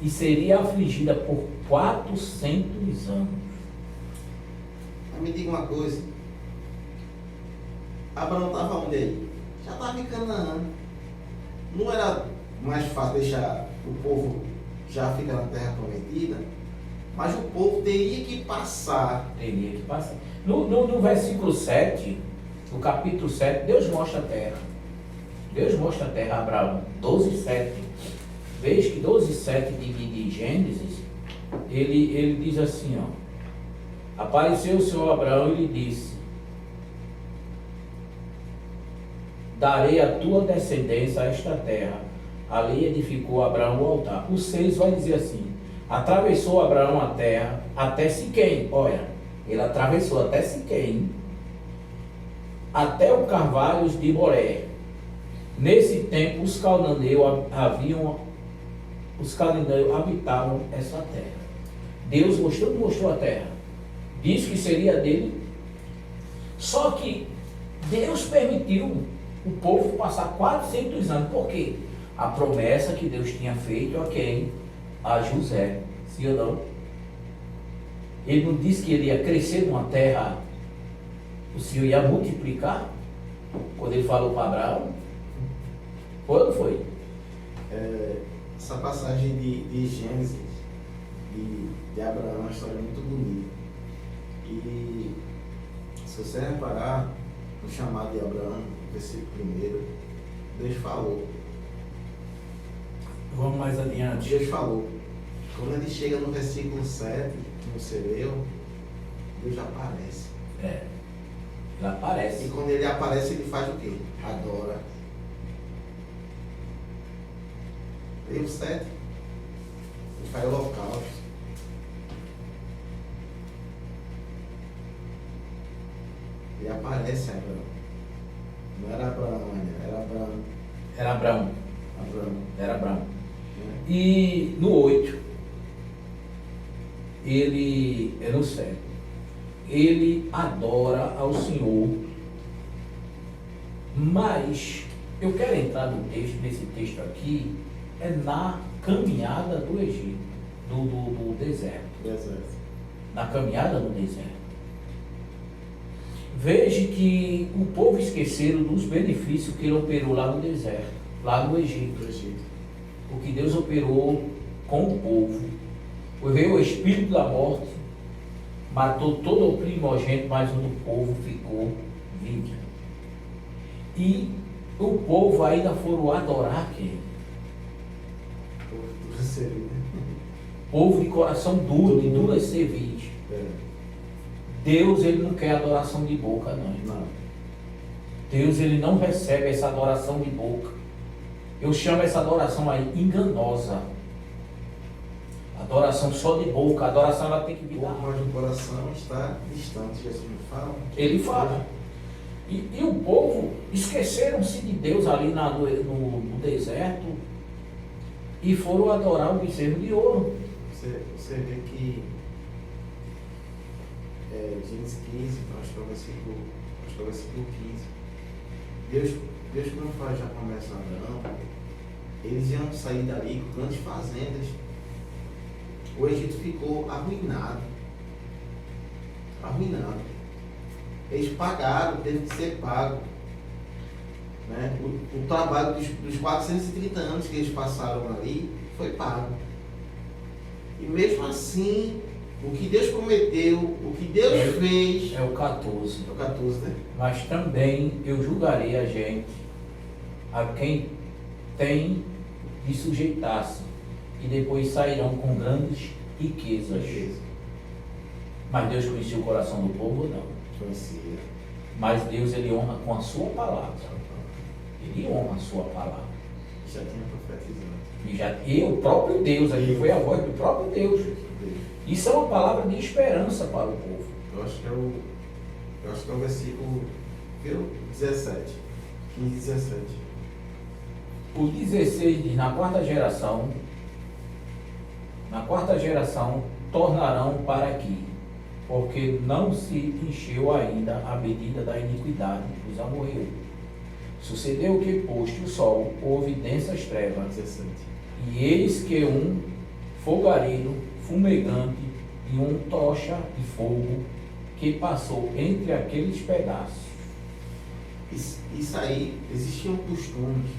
Speaker 2: e seria afligida por 400 anos.
Speaker 1: Mas me diga uma coisa, Abraão estava onde aí? Já estava em Canaã. Não era mais fácil deixar o povo já ficar na terra prometida? Mas o povo teria que passar.
Speaker 2: No versículo 7, no capítulo 7, Deus mostra a terra. Deus mostra a terra a Abraão. 12:7. Veja que 12:7 de Gênesis, ele diz assim, ó. Apareceu o Senhor a Abraão e lhe disse, darei a tua descendência a esta terra. Ali edificou Abraão o altar. O 6 vai dizer assim, atravessou Abraão a terra até Siquém. Olha, ele atravessou até Siquém, até o carvalhos de Moré. Nesse tempo os cananeus habitavam essa terra. Deus mostrou a terra. Disse que seria dele. Só que Deus permitiu o povo passar 400 anos. Por quê? A promessa que Deus tinha feito a quem? A José. Sim ou não? Ele não disse que ele ia crescer numa terra, o Senhor ia multiplicar? Quando ele falou para Abraão? Foi ou não foi?
Speaker 1: Essa passagem de Gênesis, de Abraão, é uma história muito bonita. E se você reparar no chamado de Abraão, versículo 1, Deus falou.
Speaker 2: Vamos mais adiante.
Speaker 1: Deus falou. Quando ele chega no versículo 7, no Sereu, Deus aparece.
Speaker 2: Ele aparece.
Speaker 1: E quando ele aparece, ele faz o quê? Adora. Veio o 7. Ele faz holocausto. Ele aparece a Abraão. Não era Abraão ainda, era Abraão.
Speaker 2: Era Abraão. Era Abraão.
Speaker 1: É.
Speaker 2: E no 8, ele é no 7. Ele adora ao Senhor. Mas eu quero entrar no texto, nesse texto aqui, é na caminhada do Egito, do deserto. Na caminhada no deserto. Veja que o povo esqueceram dos benefícios que ele operou lá no deserto, lá no Egito. O que Deus operou com o povo. Veio o espírito da morte, matou todo o primogênito, mas um do povo ficou vivo. E o povo ainda foram adorar quem? Povo de coração duro, de dura cerviz. Deus, ele não quer adoração de boca, não. Deus, ele não recebe essa adoração de boca. Eu chamo essa adoração aí enganosa. Adoração só de boca. A adoração, ela tem que vir da alma.
Speaker 1: Mas o coração está distante, Jesus não fala.
Speaker 2: Ele fala. E o povo esqueceram-se de Deus ali no deserto e foram adorar o bezerro de ouro.
Speaker 1: Você vê que Gênesis 15, acho que é o versículo 15. Deus quando faz a promessa a Abraão, eles iam sair dali com grandes fazendas. O Egito ficou arruinado. Eles pagaram, teve que ser pago. Né? O trabalho dos 430 anos que eles passaram ali foi pago. E mesmo assim, o que Deus prometeu, o que Deus fez...
Speaker 2: É o 14.
Speaker 1: É o 14, né?
Speaker 2: Mas também eu julgarei a gente, a quem tem de sujeitar-se, e depois sairão com grandes riquezas. Mas Deus conhecia o coração do povo ou não?
Speaker 1: Conhecia.
Speaker 2: Mas Deus, ele honra com a sua palavra. Ele honra a sua palavra.
Speaker 1: Já tinha profetizado.
Speaker 2: E o próprio Deus, aqui foi a voz do próprio Deus. Isso é uma palavra de esperança para o povo.
Speaker 1: Eu acho que é o versículo 17. 15 e 17.
Speaker 2: O 16 diz, na quarta geração tornarão para aqui, porque não se encheu ainda a medida da iniquidade dos amorreus. Sucedeu que, posto o sol, houve densas trevas,
Speaker 1: 17.
Speaker 2: e eis que um fogareiro fumegante e um tocha de fogo que passou entre aqueles pedaços.
Speaker 1: Isso aí, existiam costumes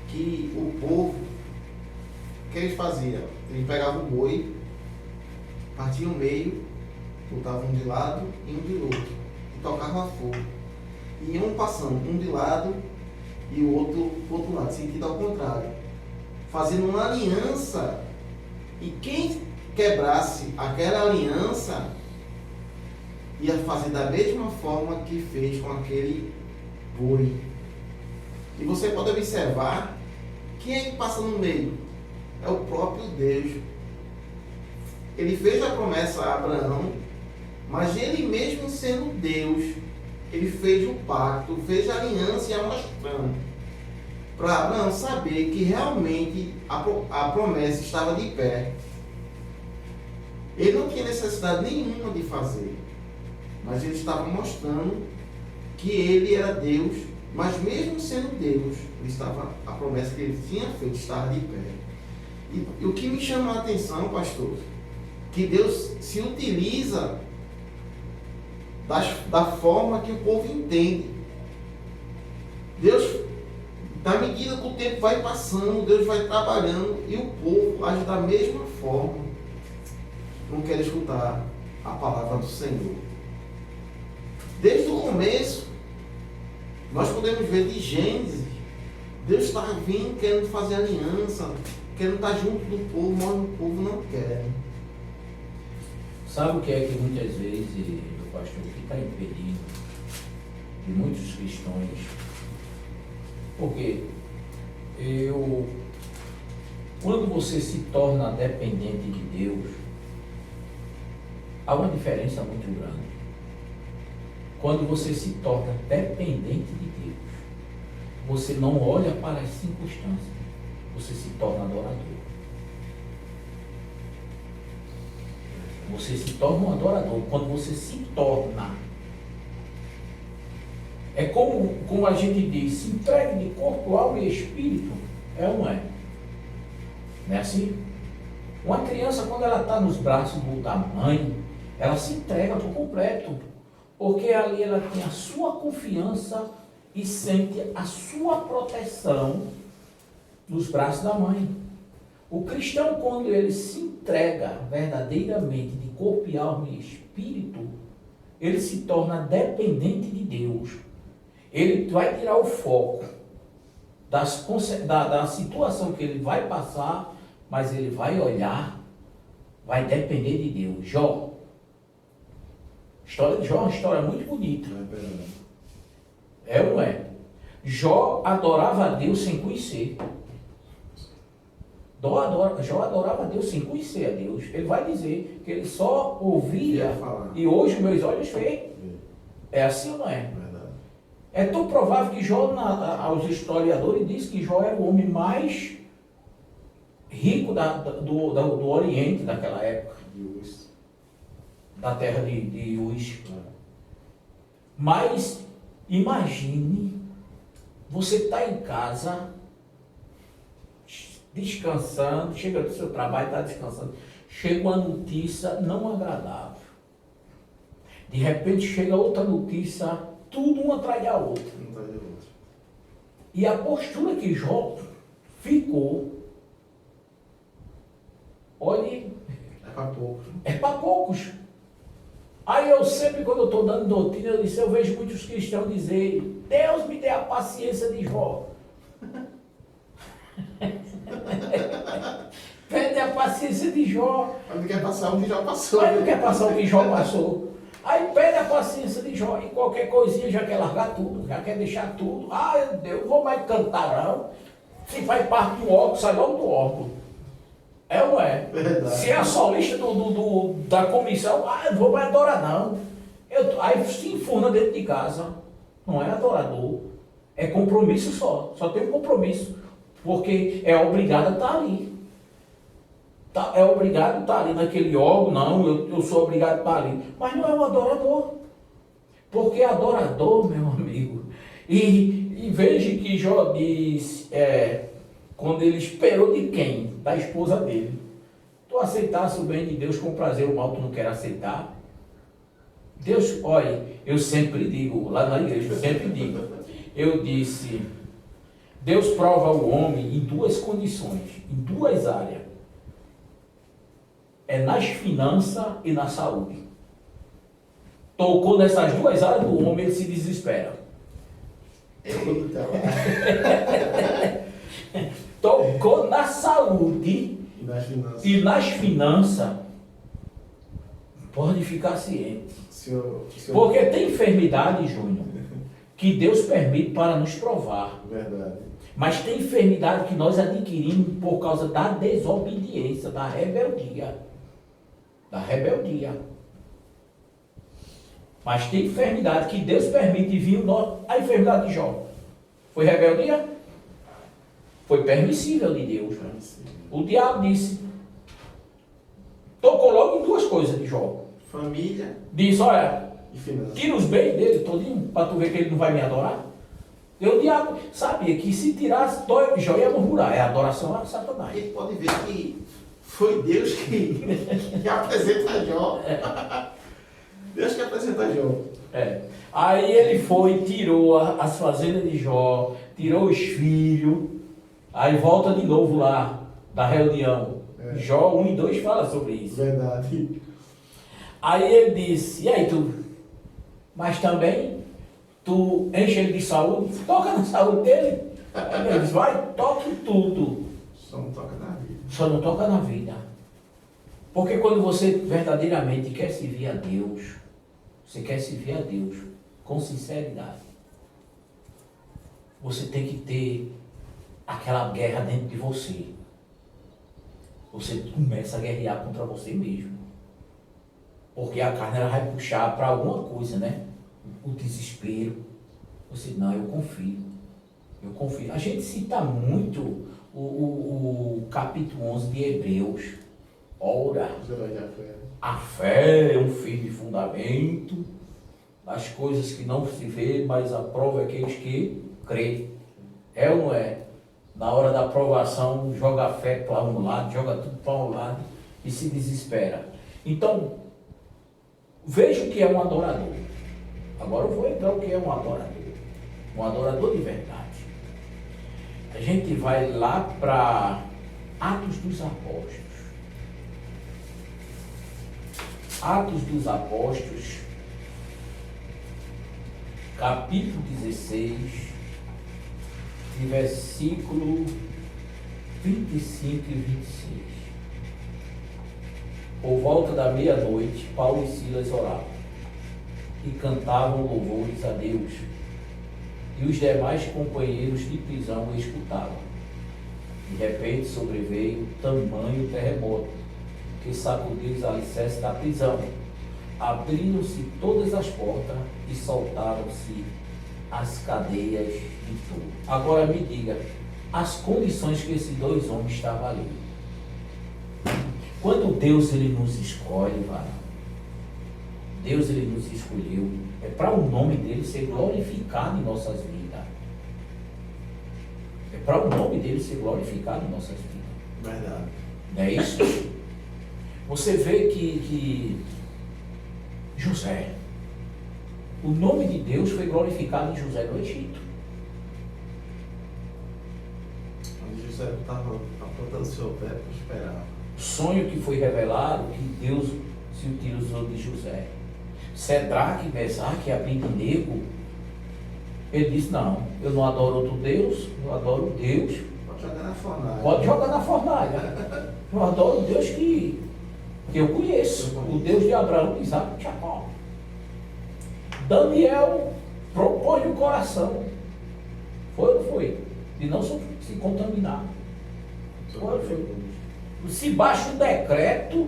Speaker 1: que o povo, o que eles faziam? Eles pegavam o boi, partiam o meio, botavam um de lado e um de outro, e tocavam a fogo. E iam passando, um de lado e o outro do outro lado, sentido ao contrário, fazendo uma aliança. E quem quebrasse aquela aliança ia fazer da mesma forma que fez com aquele boi. E você pode observar quem é que passa no meio? É o próprio Deus. Ele fez a promessa a Abraão, mas ele mesmo sendo Deus, ele fez o pacto, fez a aliança e a mostrando para Abraão saber que realmente a promessa estava de pé. Ele não tinha necessidade nenhuma de fazer, mas ele estava mostrando que ele era Deus, mas mesmo sendo Deus, a promessa que ele tinha feito estava de pé. E o que me chama a atenção, pastor, que Deus se utiliza da forma que o povo entende. Deus, na medida que o tempo vai passando, Deus vai trabalhando e o povo age da mesma forma. Não quer escutar a palavra do Senhor. Desde o começo, nós podemos ver de Gênesis, Deus está vindo, querendo fazer aliança, querendo estar junto do povo, mas o povo não quer.
Speaker 2: Sabe o que é que muitas vezes, meu pastor, que está impedindo de muitos cristãos? Porque quando você se torna dependente de Deus, há uma diferença muito grande. Quando você se torna dependente de Deus, você não olha para as circunstâncias, você se torna adorador. Você se torna um adorador. Quando você se torna, é como a gente diz, se entregue de corpo, alma e espírito, é ou não é? Não é assim? Uma criança, quando ela está nos braços da mãe, ela se entrega por completo. Porque ali ela tem a sua confiança e sente a sua proteção nos braços da mãe. O cristão, quando ele se entrega verdadeiramente de corpo e alma e espírito, ele se torna dependente de Deus. Ele vai tirar o foco da situação que ele vai passar, mas ele vai olhar, vai depender de Deus. Jó. A história de Jó é uma história muito bonita. É ou não é? Jó adorava a Deus sem conhecer. Jó adorava a Deus sem conhecer a Deus. Ele vai dizer que ele só ouvia e hoje meus olhos veem. É assim ou não é? É tão provável que Jó, aos historiadores, diz que Jó era o homem mais rico do Oriente daquela época. Da terra de Uz. Mas imagine, você está em casa, descansando, chega do seu trabalho, está descansando, chega uma notícia não agradável. De repente chega outra notícia, tudo uma atrás da outra. E a postura que Jó ficou, olhe,
Speaker 1: é para poucos.
Speaker 2: É para poucos. Aí eu sempre, quando eu estou dando doutrina, eu vejo muitos cristãos dizer: Deus me dê a paciência de Jó. Pede a paciência de Jó.
Speaker 1: Mas não quer passar o que já passou.
Speaker 2: Mas não quer passar o que Jó passou. Aí pede a paciência de Jó e qualquer coisinha já quer largar tudo, já quer deixar tudo. Ah, Deus, não vou mais cantar não. Se faz parte do órgão, sai logo do órgão. É ou não é?
Speaker 1: Verdade.
Speaker 2: Se é a solista da comissão, não vou mais adorar não. Aí se enfurna dentro de casa. Não é adorador. É compromisso só. Só tem um compromisso. Porque é obrigado a estar ali. É obrigado a estar ali naquele órgão. Não, eu sou obrigado a estar ali. Mas não é um adorador. Porque adorador, meu amigo. E veja que Jó diz... quando ele esperou de quem? Da esposa dele. Tu aceitasse o bem de Deus com prazer, o mal tu não quer aceitar? Deus, olha, eu sempre digo, lá na igreja, eu sempre digo, eu disse, Deus prova o homem em duas condições, em duas áreas. É nas finanças e na saúde. Tocou nessas duas áreas do homem, ele se desespera. Tocou na saúde e nas finanças, pode ficar ciente. Porque tem enfermidade, Júnior, que Deus permite para nos provar.
Speaker 1: Verdade.
Speaker 2: Mas tem enfermidade que nós adquirimos por causa da desobediência, da rebeldia. Da rebeldia. Mas tem enfermidade que Deus permite vir a enfermidade de Jó. Foi rebeldia? Foi permissível de Deus. O diabo disse, tocou logo em duas coisas de Jó.
Speaker 1: Família.
Speaker 2: Disse, olha,
Speaker 1: e finanças. Tira
Speaker 2: os bens dele todinho, para tu ver que ele não vai me adorar. E o diabo sabia que se tirasse, Jó ia murmurar. É adoração a Satanás.
Speaker 1: Ele pode ver que foi Deus que apresenta Jó. Deus que apresenta Jó.
Speaker 2: Aí ele foi, tirou as fazendas de Jó, tirou os filhos. Aí volta de novo lá, da reunião. Jó 1 e 2 fala sobre isso.
Speaker 1: Verdade.
Speaker 2: Aí ele disse, e aí tu, mas também, tu enche ele de saúde, toca na saúde dele. Aí ele disse, vai, toque tudo.
Speaker 1: Só não toca na vida.
Speaker 2: Só não toca na vida. Porque quando você verdadeiramente quer servir a Deus, você quer servir a Deus com sinceridade, você tem que ter aquela guerra dentro de você. Você começa a guerrear contra você mesmo. Porque a carne ela vai puxar para alguma coisa, né? O desespero. Você, não, eu confio. Eu confio. A gente cita muito o capítulo 11 de Hebreus. Ora, a fé é um firme fundamento das coisas que não se vê, mas a prova é aqueles que creem. É ou não é? Na hora da provação, joga a fé para um lado, joga tudo para um lado e se desespera. Então, veja o que é um adorador. Agora eu vou entrar o que é um adorador. Um adorador de verdade. A gente vai lá para Atos dos Apóstolos. Atos dos Apóstolos, capítulo 16, de versículo 25 e 26. Por volta da meia-noite, Paulo e Silas oravam e cantavam louvores a Deus. E os demais companheiros de prisão o escutavam. De repente sobreveio tamanho terremoto, que sacudiu os alicerces da prisão. Abriram-se todas as portas e soltaram-se as cadeias de tudo. Agora me diga, as condições que esses dois homens estavam ali. Quando Deus ele nos escolhe, varão, Deus ele nos escolheu, é para o nome dele ser glorificado em nossas vidas. É para o nome dele ser glorificado em nossas vidas.
Speaker 1: Verdade.
Speaker 2: Não é isso? Você vê que José, o nome de Deus foi glorificado em José no Egito.
Speaker 1: Onde José estava apontando o seu pé para esperar.
Speaker 2: O sonho que foi revelado, que Deus se utilizou de José. Sedraque, Mesaque e Abednego, ele disse, não, eu não adoro outro Deus, eu adoro Deus.
Speaker 1: Pode jogar na fornalha.
Speaker 2: Pode jogar na fornalha. Eu adoro o Deus que eu conheço, o Deus de Abraão, Isaac e Jacó. Daniel propôs no coração, foi ou não foi? De não se contaminar. Foi ou foi? Se baixa um decreto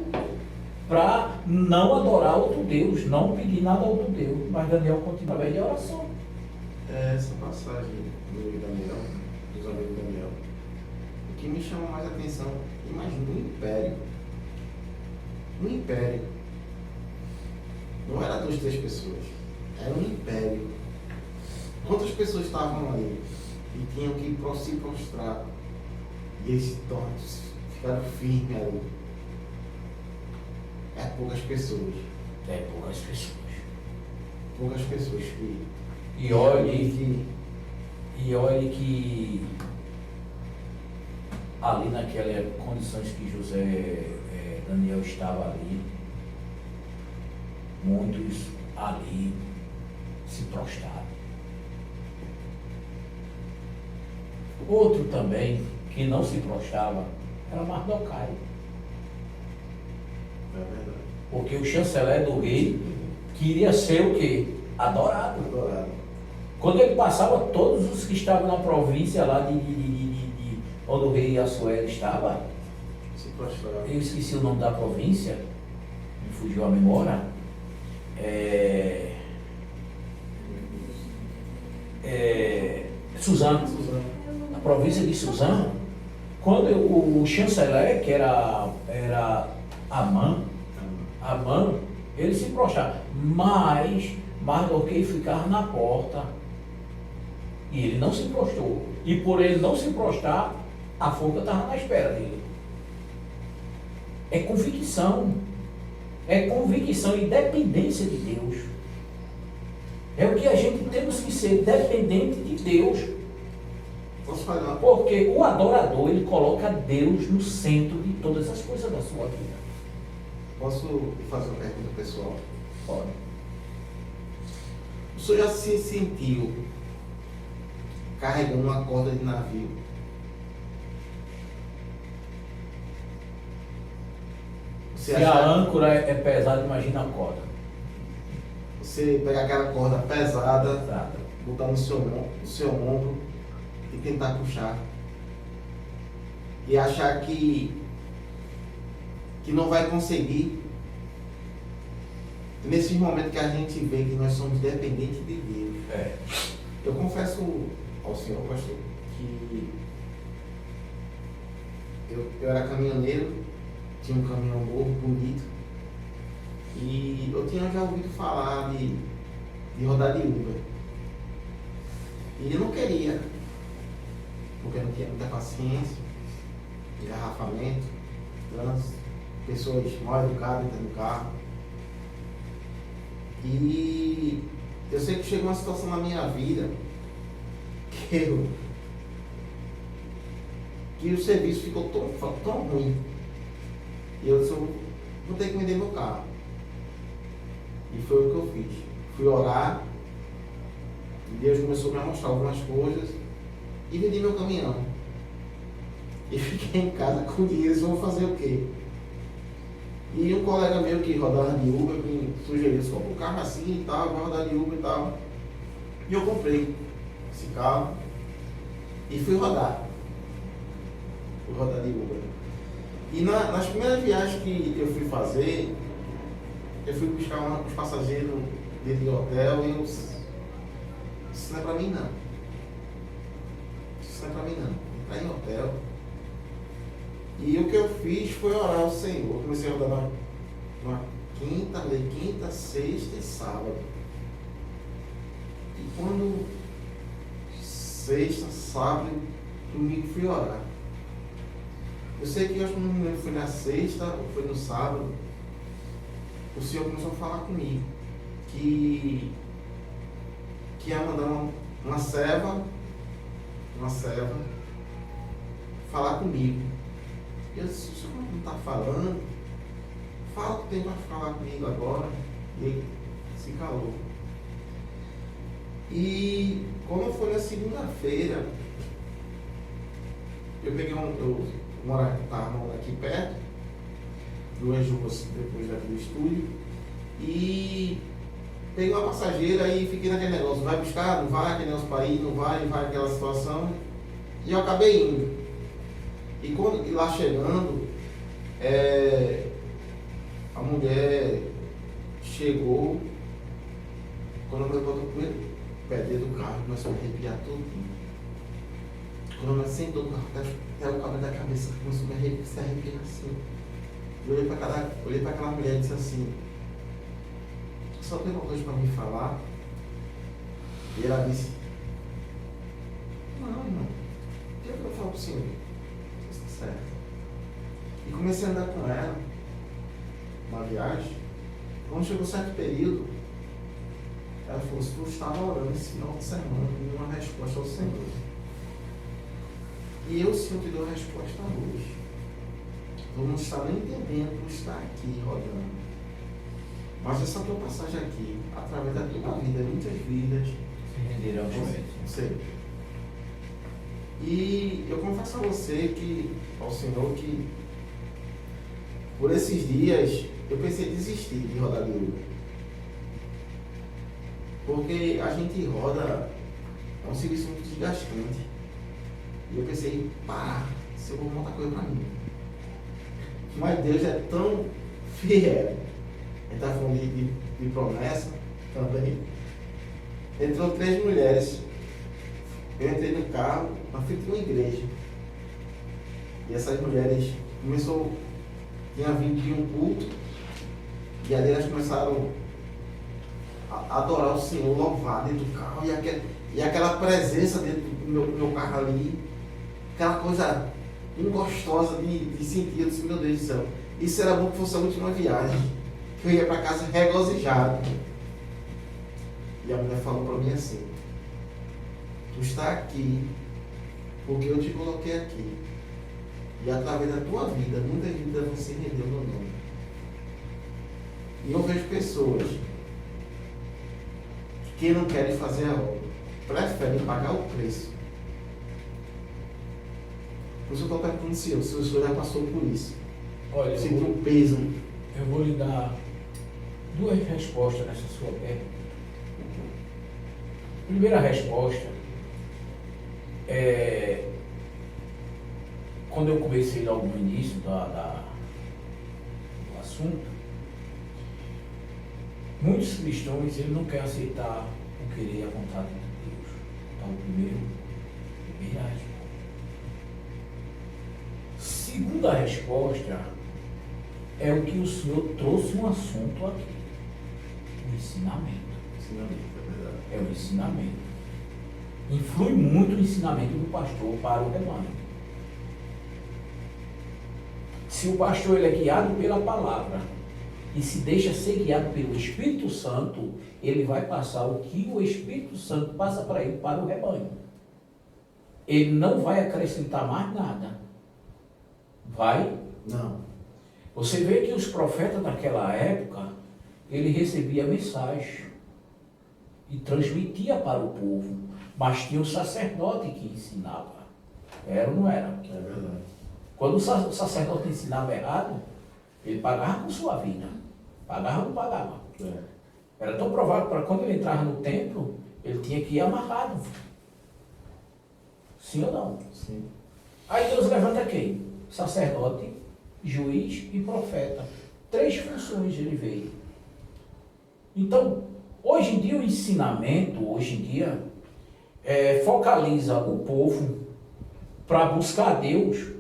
Speaker 2: para não adorar outro Deus, não pedir nada a outro Deus. Mas Daniel continuava em oração.
Speaker 1: Essa passagem do Daniel, dos amigos de Daniel, o que me chama mais atenção, imagina um império. Um império. Não era 2, 3 pessoas. Era um império. Quantas pessoas estavam ali e tinham que se prostrar? E eles ficaram firmes ali. É poucas pessoas.
Speaker 2: É poucas pessoas.
Speaker 1: Poucas pessoas que.
Speaker 2: E olhe que ali naquelas condições que Daniel estava ali, muitos ali se prostraram. Outro também que não se prostrava era Mardokai.
Speaker 1: É verdade.
Speaker 2: Porque o chanceler do rei queria ser o quê? Adorado.
Speaker 1: Adorado.
Speaker 2: Quando ele passava, todos os que estavam na província lá onde o rei Assuero estava,
Speaker 1: Se prostrava.
Speaker 2: eu esqueci o nome da província, me fugiu a memória, Suzano. A província de Suzano, quando o chanceler, que era Amã, ele se prostrava, mas Mardoqueu ficava na porta e ele não se prostrou. E por ele não se prostrar, a forca estava na espera dele. É convicção e dependência de Deus. É o que a gente temos que ser, dependente de Deus.
Speaker 1: Posso falar?
Speaker 2: Porque o adorador, ele coloca Deus no centro de todas as coisas da sua vida.
Speaker 1: Posso fazer uma pergunta pessoal?
Speaker 2: Pode.
Speaker 1: O senhor já se sentiu carregando uma corda de navio? Você
Speaker 2: Se a âncora é pesada, imagina a corda.
Speaker 1: Você pegar aquela corda pesada,
Speaker 2: Exato.
Speaker 1: botar no seu ombro e tentar puxar. E achar que não vai conseguir. Nesses momentos que a gente vê que nós somos dependentes de Deus.
Speaker 2: É.
Speaker 1: Eu confesso ao senhor, pastor, que eu era caminhoneiro, tinha um caminhão novo, bonito, e eu tinha já ouvido falar de rodar de Uber. E eu não queria. porque não tinha muita paciência, engarrafamento, trânsito, pessoas mal educadas dentro do carro. E eu sei que chegou uma situação na minha vida que o serviço ficou tão ruim. E eu disse, eu vou ter que vender meu carro. E foi o que eu fiz. Fui orar, e Deus começou a me mostrar algumas coisas, e vendi meu caminhão. E fiquei em casa com dinheiro, vou fazer o quê? E um colega meu que rodava de Uber me sugeriu, compra um carro assim e tal, vai rodar de Uber e tal. E eu comprei esse carro e fui rodar. Fui rodar de Uber. E nas primeiras viagens que eu fui fazer, eu fui buscar uns passageiros dentro do hotel e eu disse, isso não é pra mim não. Isso não é pra mim não. Entrar em hotel. E o que eu fiz foi orar ao Senhor. Eu comecei a rodar na quinta, sexta e sábado. E quando sexta, sábado, domingo fui orar. Eu sei que eu acho que não me lembro, foi na sexta ou foi no sábado, o Senhor começou a falar comigo que ia mandar uma serva falar comigo. Eu disse, o senhor não está falando? Fala o que tem para falar comigo agora. E ele se calou. E quando foi na segunda-feira, eu peguei eu estava morando aqui perto, do Anjos, depois daqui do estúdio, e peguei uma passageira e fiquei naquele negócio, vai buscar, não vai, aquele negócio para ir, não vai aquela situação, e eu acabei indo. E lá chegando, a mulher chegou, quando a mulher botou o primeiro pé dentro do carro, começou a arrepiar tudo. Quando ela sentou no carro, até o cabelo da cabeça começou a se arrepiar assim. Eu olhei para aquela mulher e disse assim, só tem uma coisa para me falar? E ela disse, não, irmão, o que é que eu falo para o senhor? Está certo. E comecei a andar com ela, uma viagem. Quando chegou um certo período, ela falou, se tu estava orando esse final de semana, e uma resposta ao Senhor. E eu, Senhor, te dou a resposta hoje. Tu não está nem entendendo por estar aqui rodando. Mas essa tua passagem aqui, através da tua vida, muitas vidas
Speaker 2: se renderão aos pés.
Speaker 1: Sei. E eu confesso a você ao Senhor, que por esses dias eu pensei em desistir de rodar de Uber. Porque a gente roda, é um serviço muito desgastante. E eu pensei em parar, se eu vou montar coisa para mim. Mas Deus é tão fiel. Ele está falando de promessa também. Entrou 3 mulheres. Eu entrei no carro, na frente de uma igreja. E essas mulheres tinha vindo de um culto, e ali elas começaram a adorar o Senhor, louvar dentro do carro, e aquela presença dentro do meu carro ali, aquela coisa gostosa de sentir. Eu disse, meu Deus do céu, isso era bom que fosse a última viagem, que eu ia para casa regozijado. E a mulher falou para mim assim, tu está aqui porque eu te coloquei aqui, e através da tua vida, muitas vidas vão se render ao meu nome. E eu vejo pessoas que não querem fazer a obra, preferem pagar o preço. Por isso eu estou perguntando se o senhor já passou por isso.
Speaker 2: Olha,
Speaker 1: sentiu um peso.
Speaker 2: Eu vou lhe dar 2 respostas nessa sua pergunta. Primeira resposta é quando eu comecei logo no início do assunto, muitos cristãos eles não querem aceitar o querer e a vontade de Deus. Então, primeira resposta. Segunda resposta é o que o senhor trouxe um assunto aqui. O ensinamento.
Speaker 1: É verdade.
Speaker 2: É o ensinamento. influi muito o ensinamento do pastor para o rebanho. Se o pastor ele é guiado pela palavra e se deixa ser guiado pelo Espírito Santo, ele vai passar o que o Espírito Santo passa para ele, para o rebanho. Ele não vai acrescentar mais nada. Vai?
Speaker 1: Não.
Speaker 2: Você vê que os profetas daquela época, ele recebia mensagem e transmitia para o povo, mas tinha o sacerdote que ensinava. Era ou não era?
Speaker 1: É verdade.
Speaker 2: Quando o sacerdote ensinava errado, ele pagava com sua vida. Pagava ou não pagava?
Speaker 1: É.
Speaker 2: Era tão provável para quando ele entrava no templo, ele tinha que ir amarrado. Sim ou não?
Speaker 1: Sim.
Speaker 2: Aí Deus levanta quem? Sacerdote, juiz e profeta. 3 funções ele veio. Então, hoje em dia o ensinamento, focaliza o povo para buscar Deus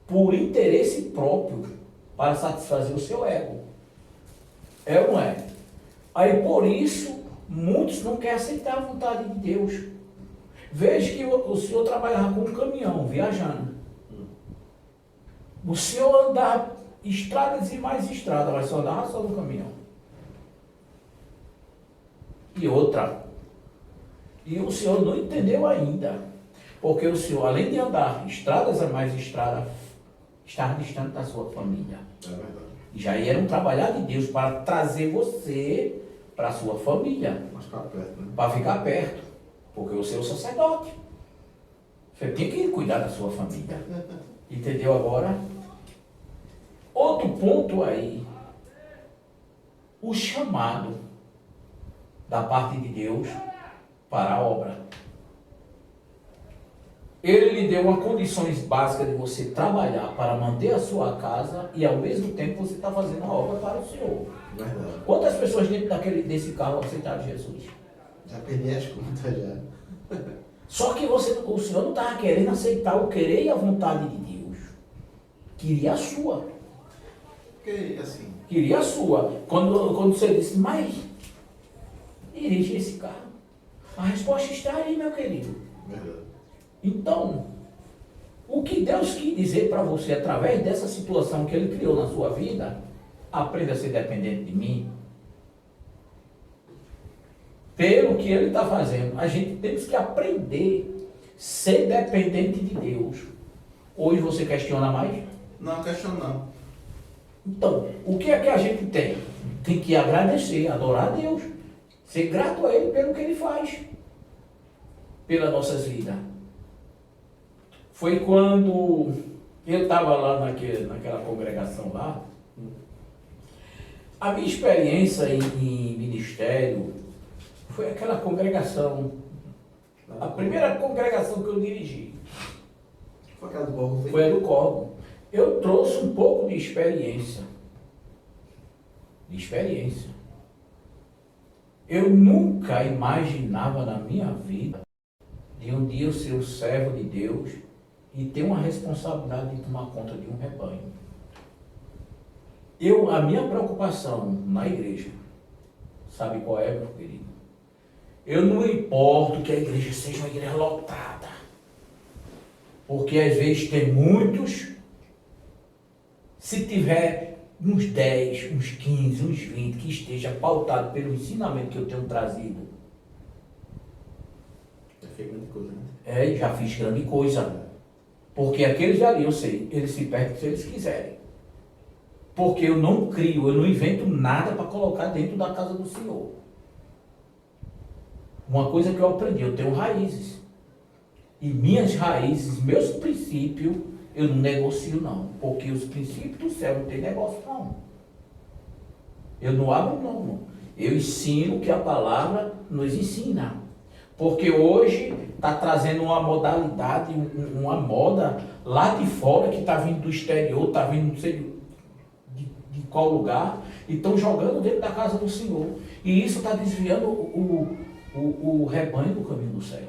Speaker 2: por interesse próprio, para satisfazer o seu ego. É ou não é? Aí por isso, muitos não querem aceitar a vontade de Deus. Veja que o senhor trabalhava com um caminhão, viajando. O senhor andava estradas e mais estradas, mas só andava só no caminhão. E outra. E o senhor não entendeu ainda. Porque o senhor, além de andar estradas e mais estradas, estava distante da sua família.
Speaker 1: É verdade.
Speaker 2: E já era um trabalhar de Deus para trazer você para a sua família.
Speaker 1: Mas ficar perto, né?
Speaker 2: Para ficar perto. Porque você é o sacerdote. Você tem que cuidar da sua família. Entendeu agora? Outro ponto aí. O chamado da parte de Deus para a obra. Ele lhe deu uma condições básicas de você trabalhar para manter a sua casa e ao mesmo tempo você está fazendo a obra para o Senhor.
Speaker 1: Verdade.
Speaker 2: Quantas pessoas dentro desse carro aceitaram Jesus?
Speaker 1: Já perdi as contas já.
Speaker 2: Só que o Senhor não estava querendo aceitar o querer e a vontade de Deus. Queria a sua.
Speaker 1: Porque, assim...
Speaker 2: Queria a sua. Quando você disse, mas dirige esse carro. A resposta está aí, meu querido.
Speaker 1: Verdade.
Speaker 2: Então, o que Deus quis dizer para você através dessa situação que Ele criou na sua vida, aprenda a ser dependente de mim. Pelo que Ele está fazendo, a gente tem que aprender a ser dependente de Deus. Hoje você questiona mais?
Speaker 1: Não, questionando.
Speaker 2: Então, o que é que a gente tem? Tem que agradecer, adorar a Deus, ser grato a Ele pelo que Ele faz, pelas nossas vidas. Foi quando eu estava lá naquela congregação lá, a minha experiência em ministério foi aquela congregação, a primeira congregação que eu dirigi.
Speaker 1: Foi aquela do Borro?
Speaker 2: Foi a do Corvo. Eu trouxe um pouco de experiência. Eu nunca imaginava na minha vida de um dia eu ser o servo de Deus e ter uma responsabilidade de tomar conta de um rebanho. A minha preocupação na igreja, sabe qual é, meu querido? Eu não importo que a igreja seja uma igreja lotada, porque às vezes tem muitos, se tiver uns 10, uns 15, uns 20 que esteja pautado pelo ensinamento que eu tenho trazido,
Speaker 1: Já fez grande coisa, né?
Speaker 2: já fiz grande coisa. Porque aqueles ali, eu sei, eles se perdem se eles quiserem. Porque eu não crio, eu não invento nada para colocar dentro da casa do Senhor. Uma coisa que eu aprendi, eu tenho raízes. E minhas raízes, meus princípios, eu não negocio não. Porque os princípios do céu não tem negócio não. Eu não abro mão. Eu ensino o que a palavra nos ensina. Porque hoje está trazendo uma modalidade, uma moda lá de fora, que está vindo do exterior, está vindo não sei de qual lugar, e estão jogando dentro da casa do Senhor. E isso está desviando o rebanho do caminho do céu.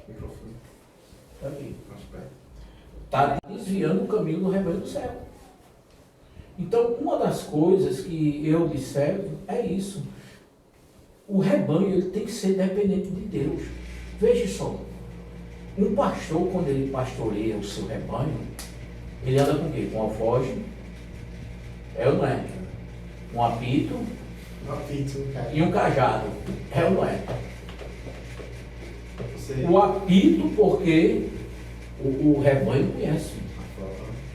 Speaker 1: Microfone.
Speaker 2: Está aqui.
Speaker 1: Mais perto.
Speaker 2: Está desviando o caminho do rebanho do céu. Então, uma das coisas que eu observo é isso. O rebanho ele tem que ser dependente de Deus. Veja só, um pastor, quando ele pastoreia o seu rebanho, ele anda com o quê? Com alforje, é ou não é? Um apito e um cajado, é ou não é? O apito porque o rebanho conhece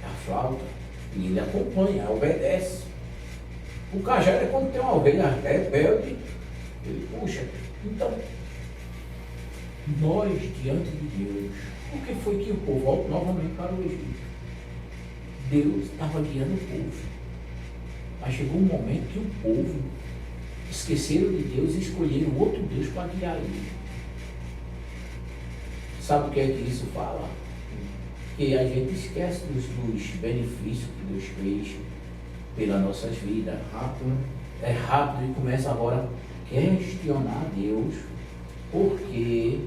Speaker 2: a flauta e ele acompanha, obedece. O cajado é quando tem uma ovelha rebelde, ele puxa. Então, nós diante de Deus, o que foi que o povo volta novamente para o Egito? Deus estava guiando o povo. Mas chegou um momento que o povo esqueceram de Deus e escolheram outro Deus para guiar ele. Sabe o que é que isso fala? Que a gente esquece dos benefícios que Deus fez pelas nossas vidas.
Speaker 1: Rápido, né?
Speaker 2: É rápido e começa agora a questionar Deus, porque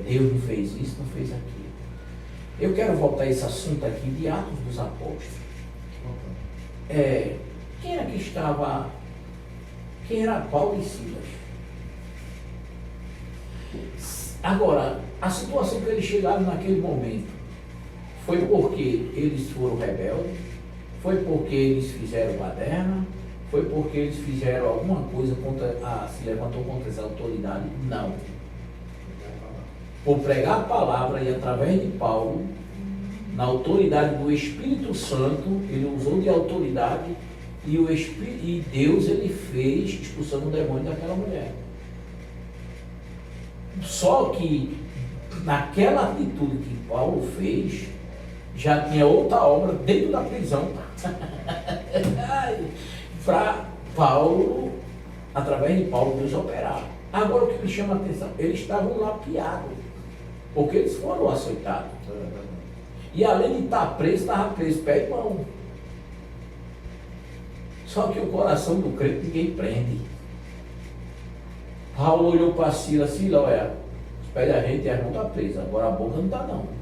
Speaker 2: Deus não fez isso, não fez aquilo. Eu quero voltar a esse assunto aqui de Atos dos Apóstolos. Quem era que estava? Quem era Paulo e Silas? Agora, a situação que eles chegaram naquele momento foi porque eles foram rebeldes, foi porque eles fizeram baderna, foi porque eles fizeram alguma coisa se levantou contra as autoridades? Não. Por pregar a palavra e através de Paulo, na autoridade do Espírito Santo, ele usou de autoridade e Deus ele fez expulsando o demônio daquela mulher. Só que naquela atitude que Paulo fez, já tinha outra obra dentro da prisão para Paulo, através de Paulo, Deus operar. Agora o que me chama a atenção, eles estavam lapiados, porque eles foram açoitados. E além de estar preso, estava preso pé e mão. Só que o coração do crente ninguém prende. Paulo olhou para Silas, olha, os pés da gente e as mãos estão presas, agora a boca não está não.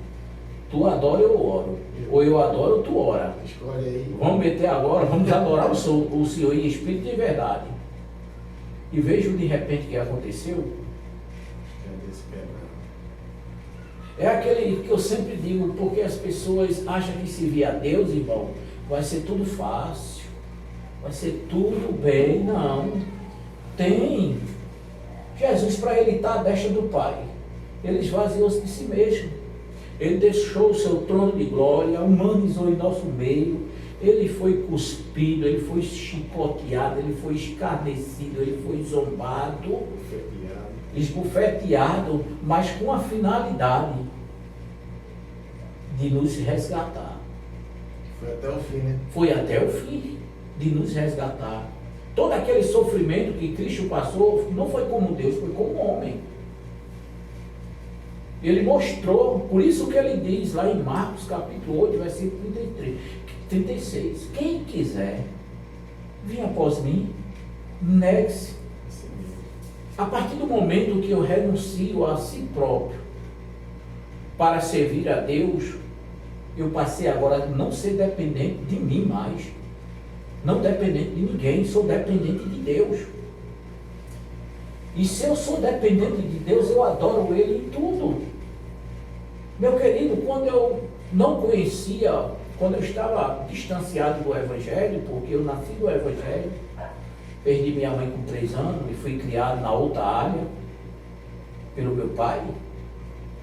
Speaker 2: Tu adora, eu oro. Ou eu adoro, ou tu ora.
Speaker 1: Escolhe aí.
Speaker 2: Vamos meter agora, vamos adorar o Senhor em espírito e em verdade. E veja de repente o que aconteceu. É aquele que eu sempre digo, porque as pessoas acham que se vir a Deus, irmão, vai ser tudo fácil, vai ser tudo bem. Não. Tem. Jesus, para ele estar à destra do Pai, ele esvaziou-se de si mesmo. Ele deixou o seu trono de glória, humanizou em nosso meio. Ele foi cuspido, ele foi chicoteado, ele foi escarnecido, ele foi zombado, esbofeteado, mas com a finalidade de nos resgatar.
Speaker 1: Foi até o fim, né?
Speaker 2: Foi até o fim de nos resgatar. Todo aquele sofrimento que Cristo passou não foi como Deus, foi como homem. Ele mostrou, por isso que ele diz lá em Marcos capítulo 8, versículo 36, quem quiser vir após mim, negue-se. A partir do momento que eu renuncio a si próprio para servir a Deus, eu passei agora a não ser dependente de mim mais, não dependente de ninguém, sou dependente de Deus. E se eu sou dependente de Deus, eu adoro Ele em tudo. Meu querido, quando eu não conhecia, quando eu estava distanciado do Evangelho, porque eu nasci do Evangelho, perdi minha mãe com 3 anos e fui criado na outra área pelo meu pai,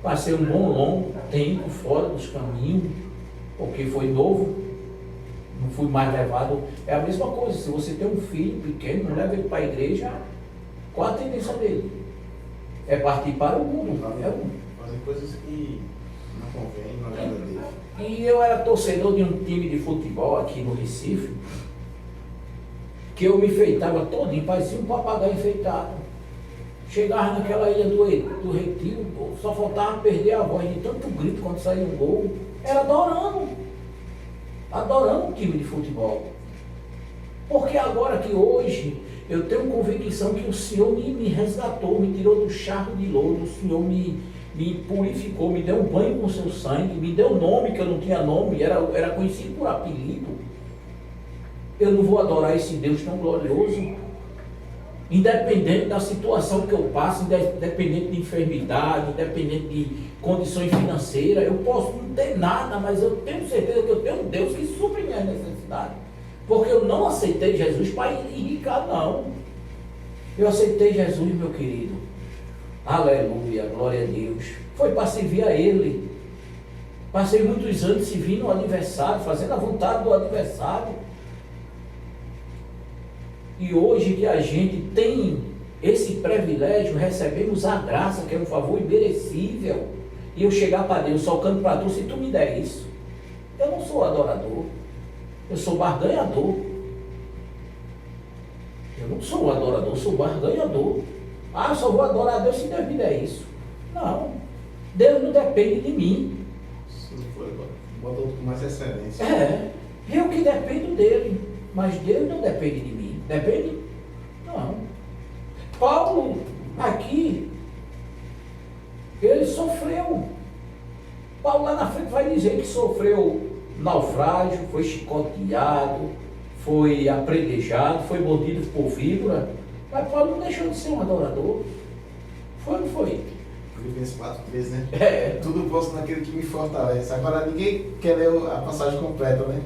Speaker 2: passei um bom longo tempo fora dos caminhos, porque foi novo, não fui mais levado. É a mesma coisa, se você tem um filho pequeno, não leva ele para a igreja, qual a tendência dele? É partir para o mundo.
Speaker 1: Fazer coisas que não convém, não agrada a Deus.
Speaker 2: E eu era torcedor de um time de futebol aqui no Recife, que eu me enfeitava todinho, parecia um papagaio enfeitado. Chegava naquela ilha do Retiro, só faltava perder a voz de tanto grito quando saía um gol. Era adorando o time de futebol. Porque agora que hoje eu tenho convicção que o Senhor me resgatou, me tirou do charco de lodo, o Senhor me purificou, me deu um banho com seu sangue, me deu nome que eu não tinha nome, era conhecido por apelido. Eu não vou adorar esse Deus tão glorioso. Independente da situação que eu passo, independente de enfermidade, independente de condições financeiras, eu posso não ter nada, mas eu tenho certeza que eu tenho um Deus que supre minhas necessidades. Porque eu não aceitei Jesus para enricar, não. Eu aceitei Jesus, meu querido. Aleluia, glória a Deus. Foi para servir a Ele. Passei muitos anos servindo o adversário, fazendo a vontade do adversário. E hoje que a gente tem esse privilégio, recebemos a graça, que é um favor imerecível. E eu chegar para Deus, só canto para tu, se tu me der isso. Eu não sou adorador. Eu sou barganhador. Eu não sou adorador, eu sou barganhador. Ah, eu só vou adorar a Deus se Deus me der isso. Não. Deus não depende de mim.
Speaker 1: Se não for agora, bota outro com mais excelência.
Speaker 2: Eu que dependo dele. Mas Deus não depende de mim. Depende? Não. Paulo, aqui, ele sofreu. Paulo lá na frente vai dizer que sofreu naufrágio, foi chicoteado, foi apredejado, foi mordido por víbora. Mas Paulo não deixou de ser um adorador. Foi ou não foi?
Speaker 1: Filipenses 4,13, né? Tudo posso naquele que me fortalece. Agora ninguém quer ler a passagem completa, né?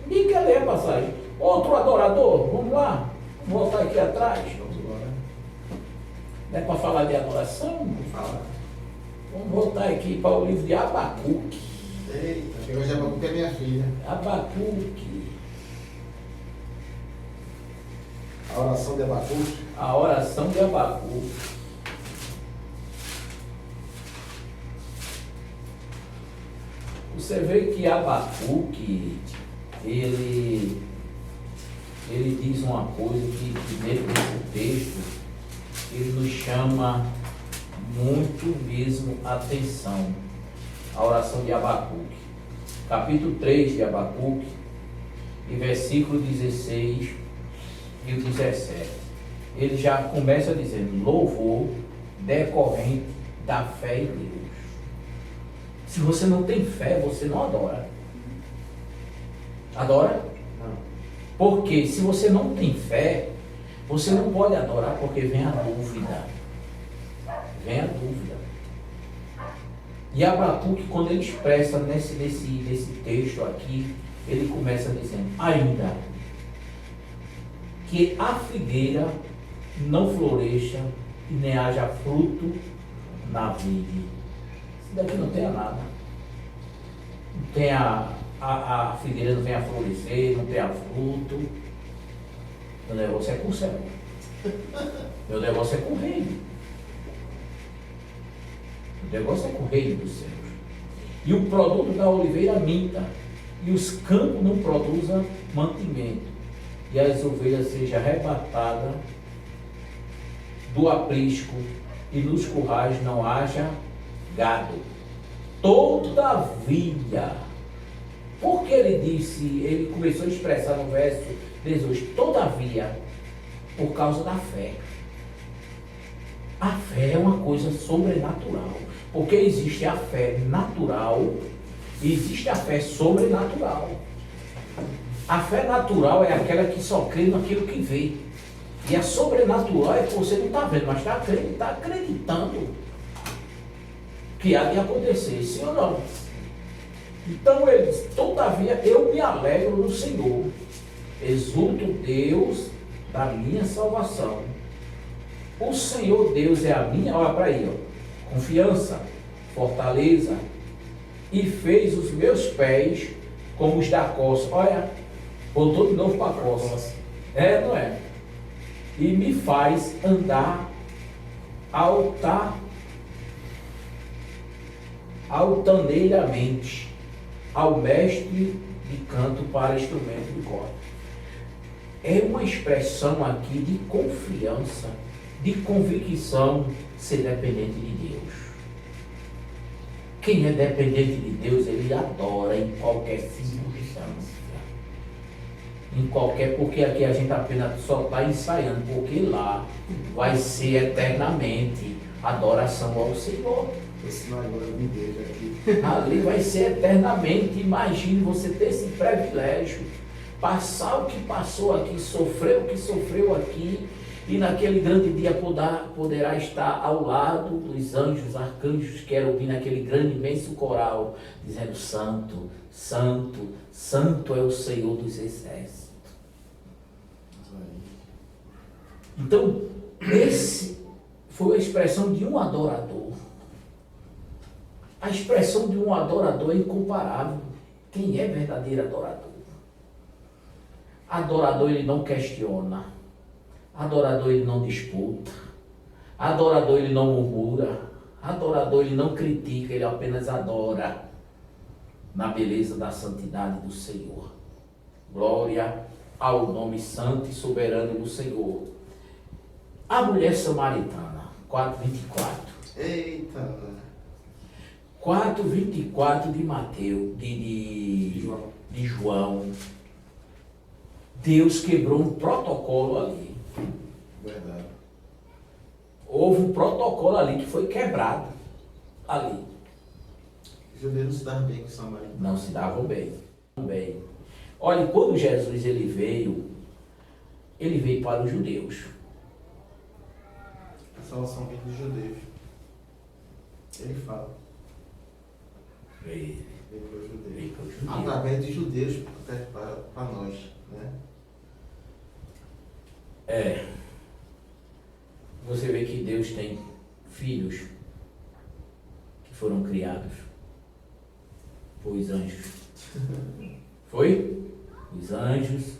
Speaker 2: Ninguém quer ler a passagem. Outro adorador, vamos lá. Vamos voltar aqui atrás.
Speaker 1: Vamos embora.
Speaker 2: Não é para falar de adoração?
Speaker 1: Vamos falar.
Speaker 2: Vamos voltar aqui para o livro de Abacuque.
Speaker 1: Eita, chegou de Abacuque, é minha filha.
Speaker 2: Abacuque.
Speaker 1: A oração de Abacuque.
Speaker 2: A oração de Abacuque. Você vê que Abacuque, ele diz uma coisa que dentro do texto, ele nos chama muito mesmo atenção. A oração de Abacuque. Capítulo 3 de Abacuque, e versículo 16 e o 17. Ele já começa dizendo: louvor decorrente da fé em Deus. Se você não tem fé, você não adora. Adora?
Speaker 1: Não.
Speaker 2: Porque se você não tem fé, você não pode adorar, porque vem a dúvida. Vem a dúvida. E Abacuque, quando ele expressa nesse texto aqui, ele começa dizendo: ainda que a figueira não floresça e nem haja fruto na vide. Isso daqui não tem nada. Não tem a figueira não tem a florescer, não tem a fruto. Meu negócio é com o céu. Meu negócio é com o reino. O negócio é com o reino dos céus. E o produto da oliveira minta, e os campos não produzam mantimento, e as ovelhas sejam arrebatadas do aprisco, e nos currais não haja gado. Todavia, porque ele começou a expressar no verso 18, todavia, por causa da fé. A fé é uma coisa sobrenatural, porque existe a fé natural e existe a fé sobrenatural. A fé natural é aquela que só crê naquilo que vê. E a sobrenatural é que você não está vendo, mas está acreditando que há de acontecer, sim ou não? Então ele diz: todavia eu me alegro no Senhor, exulto Deus da minha salvação. O Senhor Deus é a minha, olha para aí, ó, confiança, fortaleza, e fez os meus pés como os da costa. Olha, voltou de novo para a costa. É, não é? E me faz andar altaneiramente ao mestre de canto para instrumento de corda. É uma expressão aqui de confiança, de convicção, ser dependente de Deus. Quem é dependente de Deus, ele adora em qualquer circunstância. Em qualquer, porque aqui a gente apenas só está ensaiando, porque lá vai ser eternamente adoração ao Senhor. Ali vai ser eternamente. Imagine você ter esse privilégio passar o que passou aqui, sofrer o que sofreu aqui, e naquele grande dia poderá estar ao lado dos anjos, arcanjos, querubim, naquele grande imenso coral, dizendo: Santo, Santo, Santo é o Senhor dos Exércitos. Então, esse foi a expressão de um adorador. A expressão de um adorador é incomparável. Quem é verdadeiro adorador? Adorador, ele não questiona. Adorador, ele não disputa. Adorador, ele não murmura. Adorador, ele não critica, ele apenas adora na beleza da santidade do Senhor. Glória ao nome santo e soberano do Senhor. A mulher samaritana, 4:24.
Speaker 1: Eita!
Speaker 2: 4:24 de Mateus, de João. Deus quebrou um protocolo ali.
Speaker 1: Verdade.
Speaker 2: Houve um protocolo ali que foi quebrado. Ali.
Speaker 1: Os judeus não se davam bem com os samaritanos.
Speaker 2: Não se davam bem. Olha, quando Jesus ele veio para os judeus.
Speaker 1: A salvação vem dos judeus. Ele fala.
Speaker 2: Veio
Speaker 1: Vem para os judeus.
Speaker 2: para os judeus.
Speaker 1: Através de judeus até para nós, né?
Speaker 2: Você vê que Deus tem filhos que foram criados por os anjos. Foi? Os anjos.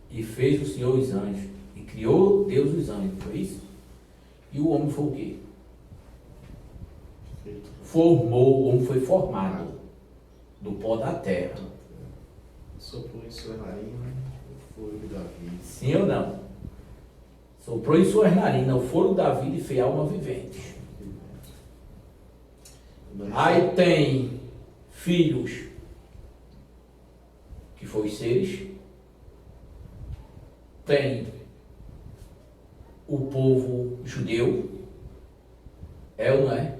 Speaker 2: E fez o Senhor os anjos. E criou Deus os anjos. Foi isso? E o homem foi o quê? Formou, o homem foi formado do pó da terra.
Speaker 1: Soprou em sua narina o fôlego da vida.
Speaker 2: Sim ou não? Soprou em suas narinas o fôlego da vida e fez alma vivente. Aí tem filhos, que foi os seres. Tem o povo judeu, é ou não é?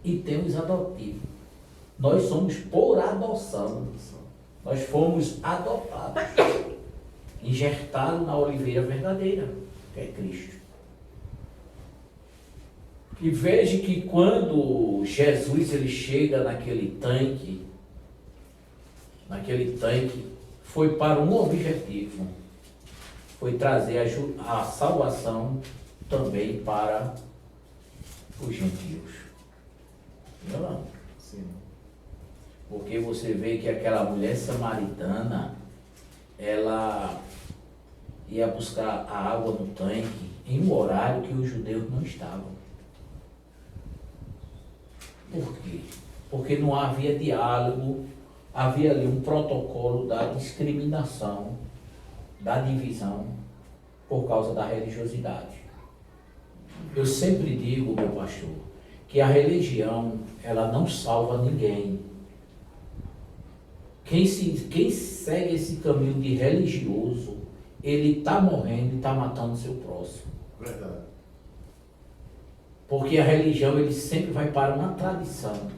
Speaker 2: E tem os adotivos. Nós somos por adoção. Nós fomos adotados, injertados na oliveira verdadeira, que é Cristo. E veja que quando Jesus ele chega naquele tanque, foi para um objetivo, foi trazer a salvação também para os gentios. Não.
Speaker 1: Sim.
Speaker 2: Porque você vê que aquela mulher samaritana, ela ia buscar a água no tanque em um horário que os judeus não estavam. Por quê? Porque não havia diálogo, havia ali um protocolo da discriminação, da divisão, por causa da religiosidade. Eu sempre digo, meu pastor, que a religião, ela não salva ninguém. Quem segue esse caminho de religioso, ele está morrendo e está matando o seu próximo.
Speaker 1: Verdade.
Speaker 2: Porque a religião, ele sempre vai para uma tradição.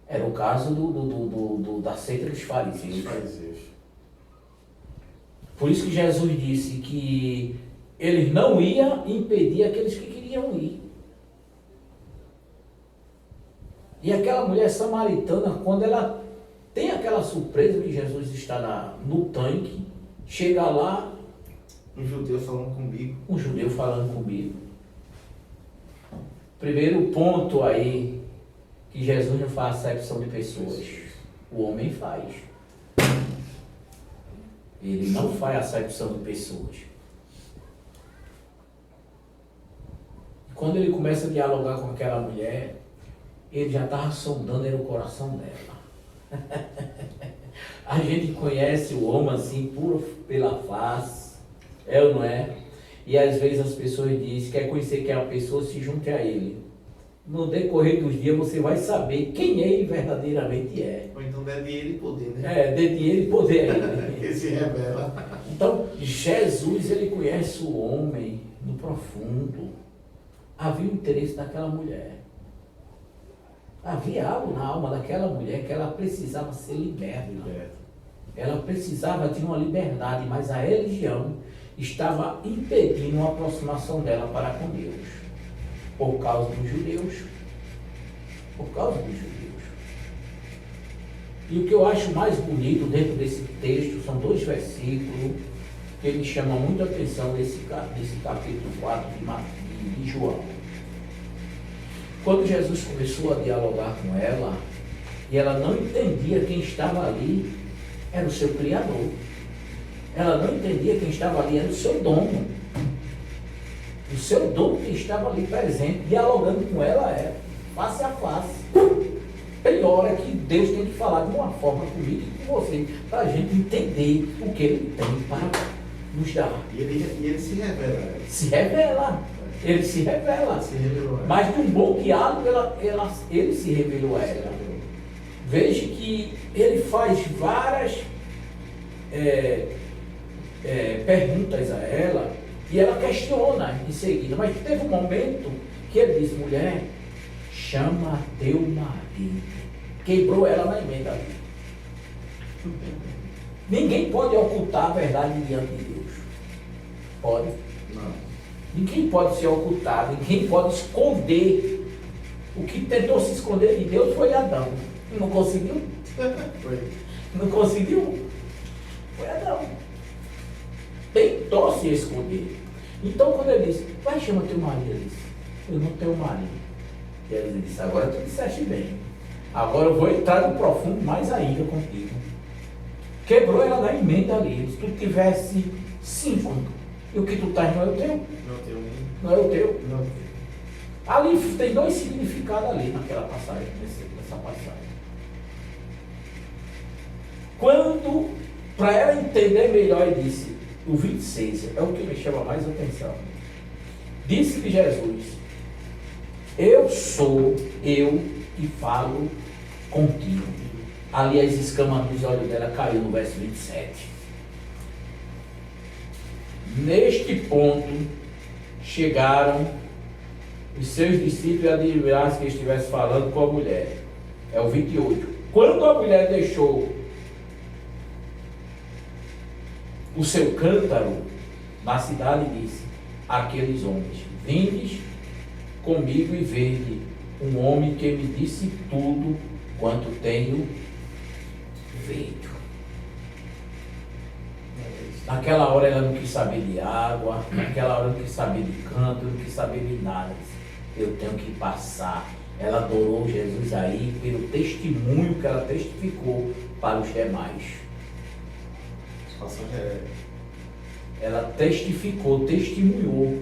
Speaker 2: Era o caso da seita dos fariseus. Por isso que Jesus disse que ele não ia impedir aqueles que queriam ir. E aquela mulher samaritana, quando ela tem aquela surpresa que Jesus está no tanque, chega lá,
Speaker 1: Um judeu falando comigo.
Speaker 2: um judeu falando comigo. Primeiro ponto aí, que Jesus não faz acepção de pessoas. O homem faz. Ele não faz acepção de pessoas. Quando ele começa a dialogar com aquela mulher, ele já estava sondando o coração dela. A gente conhece o homem assim, puro pela face, é ou não é? E às vezes as pessoas dizem, quer conhecer quem é a pessoa, se junte a ele. No decorrer dos dias você vai saber quem ele verdadeiramente é.
Speaker 1: Ou então dê dinheiro e poder, né?
Speaker 2: É, dê dinheiro e poder a ele.
Speaker 1: Ele se revela.
Speaker 2: Então, Jesus, ele conhece o homem no profundo. Havia o interesse daquela mulher. Havia algo na alma daquela mulher que ela precisava ser liberta. ela precisava de uma liberdade, mas a religião estava impedindo a aproximação dela para com Deus, por causa dos judeus. Por causa dos judeus. E o que eu acho mais bonito dentro desse texto são 2 versículos que me chamam muito a atenção desse capítulo 4 de João. Quando Jesus começou a dialogar com ela, e ela não entendia quem estava ali era o seu Criador. Ela não entendia quem estava ali era o seu dono. O seu dono que estava ali presente, dialogando com ela face a face. Tem hora que Deus tem que falar de uma forma comigo e com você, para a gente entender o que Ele tem para nos dar.
Speaker 1: E ele se revela.
Speaker 2: Se revela. Ele se revela.
Speaker 1: Se revelou.
Speaker 2: Mas de um bom diálogo, ele se revelou a ela. Veja que ele faz várias perguntas a ela e ela questiona em seguida. Mas teve um momento que ele disse: mulher, chama teu marido. Quebrou ela na emenda ali. Ninguém pode ocultar a verdade diante de Deus. Pode?
Speaker 1: Não.
Speaker 2: Ninguém pode se ocultar, ninguém pode esconder. O que tentou se esconder de Deus foi Adão. Não conseguiu?
Speaker 1: Foi.
Speaker 2: Não conseguiu? Foi Adão. Tentou se esconder. Então quando ele disse: vai, chama teu marido, ele disse: eu não tenho marido. E ele disse: agora tu disseste bem. Agora eu vou entrar no profundo mais ainda contigo. Quebrou ela na emenda ali. Se tu tivesse 5, e o que tu estás não é o teu?
Speaker 1: Não tenho nem.
Speaker 2: Não é o teu?
Speaker 1: Não.
Speaker 2: Ali tem 2 significados ali naquela passagem, nessa passagem. Quando, para ela entender melhor, ele disse, o 26, é o que me chama mais atenção. Disse-lhe Jesus: eu sou eu que falo contigo. Ali as escamas dos olhos dela caiu no verso 27. Neste ponto chegaram os seus discípulos a admirar-se que estivesse falando com a mulher. É o 28. Quando a mulher deixou o seu cântaro na cidade, disse àqueles homens: vindes comigo e vede um homem que me disse tudo quanto tenho feito. Naquela hora ela não quis saber de água, naquela hora não quis saber de canto, não quis saber de nada. Eu tenho que passar. Ela adorou Jesus aí pelo testemunho que ela testificou para os demais. Ela testificou, testemunhou.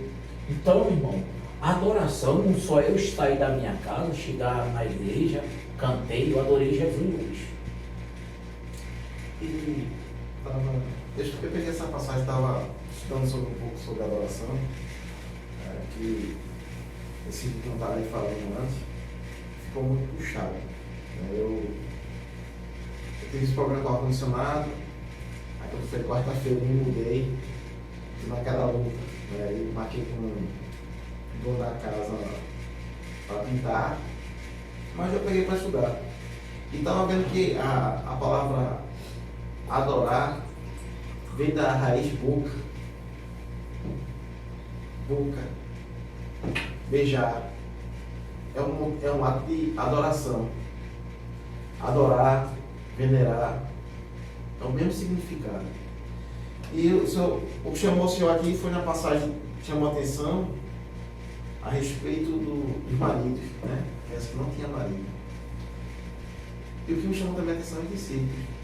Speaker 2: Então, irmão, a adoração não só eu sair da minha casa, chegar na igreja, cantei, eu adorei Jesus hoje.
Speaker 1: E desde que eu peguei essa passagem, estava estudando um pouco sobre a adoração, que esse que eu estava aí falando antes, ficou muito puxado. Eu tive esse problema com o ar-condicionado, aí quando foi quarta-feira eu me mudei, fui naquela luta, aí marquei com o dono da casa para pintar, mas eu peguei para estudar. E estava vendo que a palavra adorar vem da raiz boca, beijar. É um ato de adoração. Adorar, venerar, é o mesmo significado. E o que chamou o senhor aqui foi na passagem que chamou a atenção a respeito dos maridos, né? Essa que não tinha marido. E o que me chamou também a atenção é os discípulos.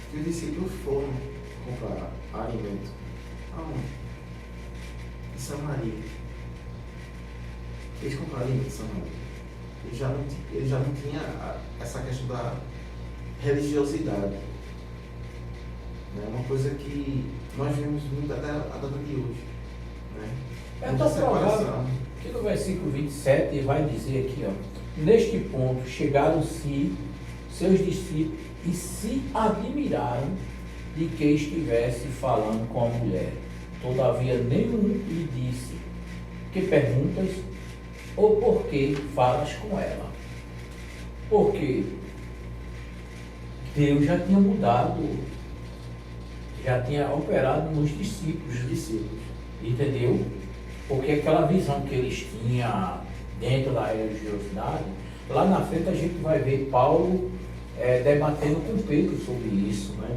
Speaker 1: Que os discípulos foram comprar alimento. Aonde? Em Samaria. Eles compraram alimento em Samaria. Ele já não tinha essa questão da religiosidade. É uma coisa que nós vemos muito até a data de hoje. Né?
Speaker 2: É tão provável que no versículo 27 ele vai dizer aqui, ó, neste ponto chegaram-se seus discípulos e se admiraram de que estivesse falando com a mulher. Todavia nenhum lhe disse: que perguntas ou por que falas com ela? Porque Deus já tinha mudado, já tinha operado nos discípulos, entendeu? Porque aquela visão que eles tinham dentro da religiosidade, lá na frente a gente vai ver Paulo debatendo com Pedro sobre isso, né?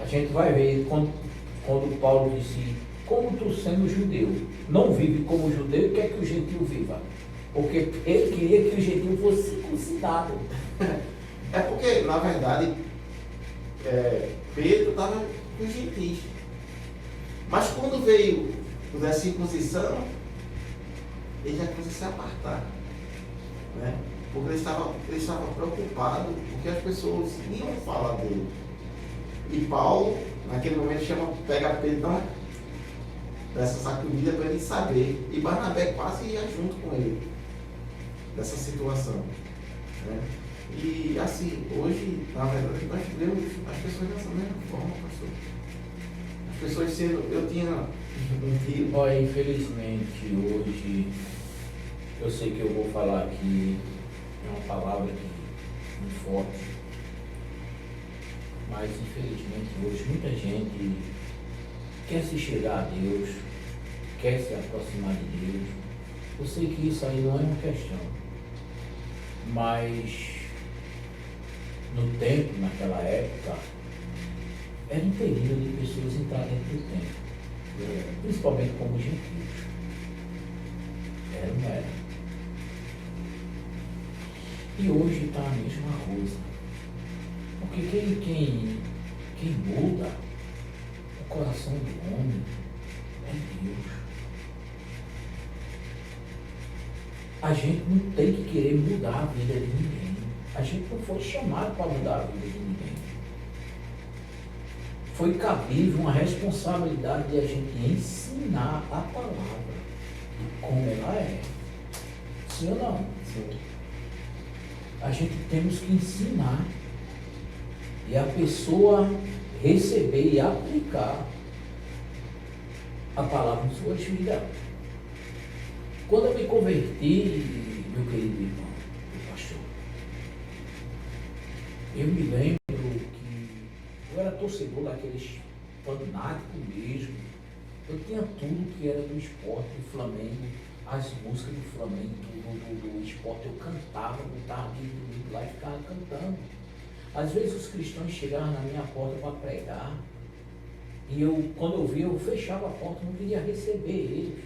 Speaker 2: A gente vai ver quando Paulo disse, como tu sendo judeu, não vive como judeu, quer que o gentil viva? Porque ele queria que o gentil fosse circuncidado.
Speaker 1: É porque, na verdade, Pedro estava com os gentis. Mas quando veio a circuncisão, ele já quis se apartar. Né? Porque ele estava preocupado com o que as pessoas iam falar dele. E Paulo, naquele momento, pega Pedro, dessa sacudida para ele saber. E Barnabé quase ia junto com ele, dessa situação. Né? E assim, hoje, na verdade, nós vemos as pessoas dessa mesma forma, pastor. As pessoas sendo. Eu tinha um tio.
Speaker 2: Olha, infelizmente, hoje, eu sei que eu vou falar aqui, é uma palavra muito forte, mas infelizmente hoje muita gente quer se chegar a Deus, quer se aproximar de Deus. Eu sei que isso aí não é uma questão, mas no tempo, naquela época, era impedido de pessoas entrarem dentro do templo, principalmente como gentios. Era, não era. E hoje está a mesma coisa. Porque quem muda o coração do homem é Deus. A gente não tem que querer mudar a vida de ninguém. A gente não foi chamado para mudar a vida de ninguém. Foi cabível uma responsabilidade de a gente ensinar a palavra como ela é. Sim ou não?
Speaker 1: Sim.
Speaker 2: A gente temos que ensinar. E a pessoa receber e aplicar a palavra em suas vidas. Quando eu me converti, meu querido irmão, pastor, eu me lembro que eu era torcedor daqueles fanáticos mesmo. Eu tinha tudo que era do esporte, do Flamengo, as músicas do Flamengo, do esporte, eu cantava, botava de lá e ficava cantando. Às vezes os cristãos chegavam na minha porta para pregar, e quando eu via, eu fechava a porta, não queria receber eles.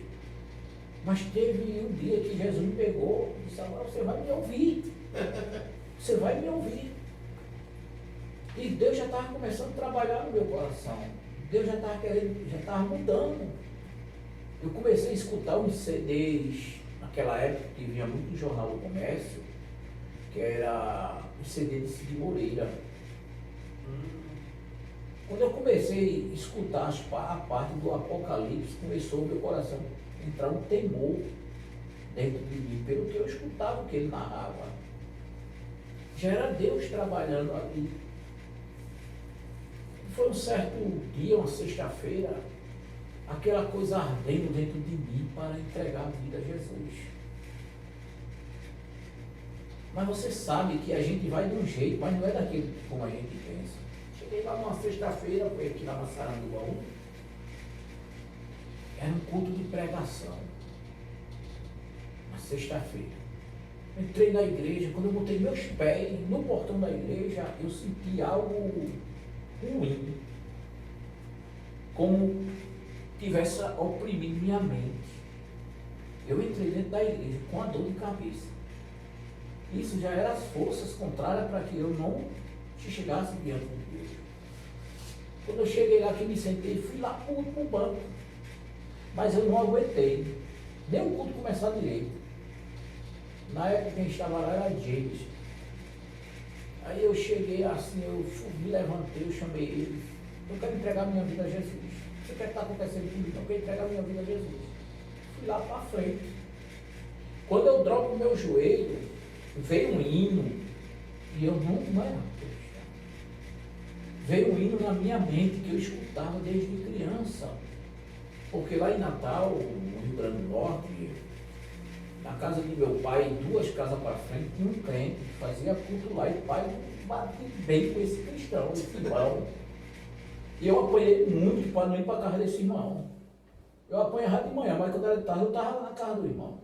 Speaker 2: Mas teve um dia que Jesus me pegou e disse, agora você vai me ouvir. Você vai me ouvir. E Deus já estava começando a trabalhar no meu coração. Deus já estava querendo, já estava mudando. Eu comecei a escutar uns CDs, naquela época que vinha muito no Jornal do Comércio, que era o CD de Cid Moreira. Quando eu comecei a escutar a parte do Apocalipse, começou o meu coração a entrar um temor dentro de mim, pelo que eu escutava, o que ele narrava. Já era Deus trabalhando ali. Foi um certo dia, uma sexta-feira, aquela coisa ardendo dentro de mim para entregar a vida a Jesus. Mas você sabe que a gente vai de um jeito, mas não é daquele como a gente pensa. Cheguei lá numa sexta-feira, foi aqui na Massaranduba 1, era um culto de pregação, na sexta-feira. Entrei na igreja, quando eu botei meus pés no portão da igreja, eu senti algo ruim, como tivesse oprimido minha mente. Eu entrei dentro da igreja com a dor de cabeça. Isso já era as forças contrárias para que eu não chegasse diante de Deus. Quando eu cheguei lá, que me sentei, fui lá para o banco. Mas eu não aguentei. Nem o culto começar direito. Na época quem estava lá era James. Aí eu cheguei assim, eu me levantei, eu chamei ele. Eu quero entregar minha vida a Jesus. Você quer que está acontecendo comigo? Eu quero entregar minha vida a Jesus. Fui lá para frente. Quando eu dropo o meu joelho, veio um hino, e eu não era cristão. Veio um hino na minha mente que eu escutava desde criança. Porque lá em Natal, no Rio Grande do Norte, na casa de meu pai, 2 casas para frente, tinha um crente que fazia culto lá, e o pai bati bem com esse cristão, esse irmão. E eu apanhei muito para não ir para a casa desse irmão. Eu apanhava de manhã, mas quando era de tarde eu estava na casa do irmão.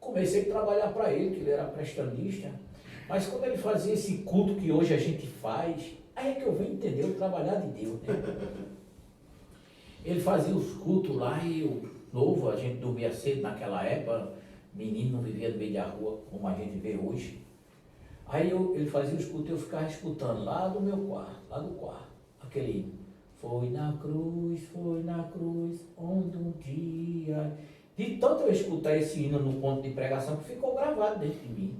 Speaker 2: Comecei a trabalhar para ele, que ele era prestanista. Mas quando ele fazia esse culto que hoje a gente faz, aí é que eu venho entender o trabalhar de Deus, né? Ele fazia os cultos lá e o novo, a gente dormia cedo naquela época, menino não vivia no meio da rua como a gente vê hoje. Aí ele fazia os cultos e eu ficava escutando lá do meu quarto, lá do quarto, aquele hino. Foi na cruz, onde um dia... De tanto eu escutar esse hino no ponto de pregação, que ficou gravado dentro de mim.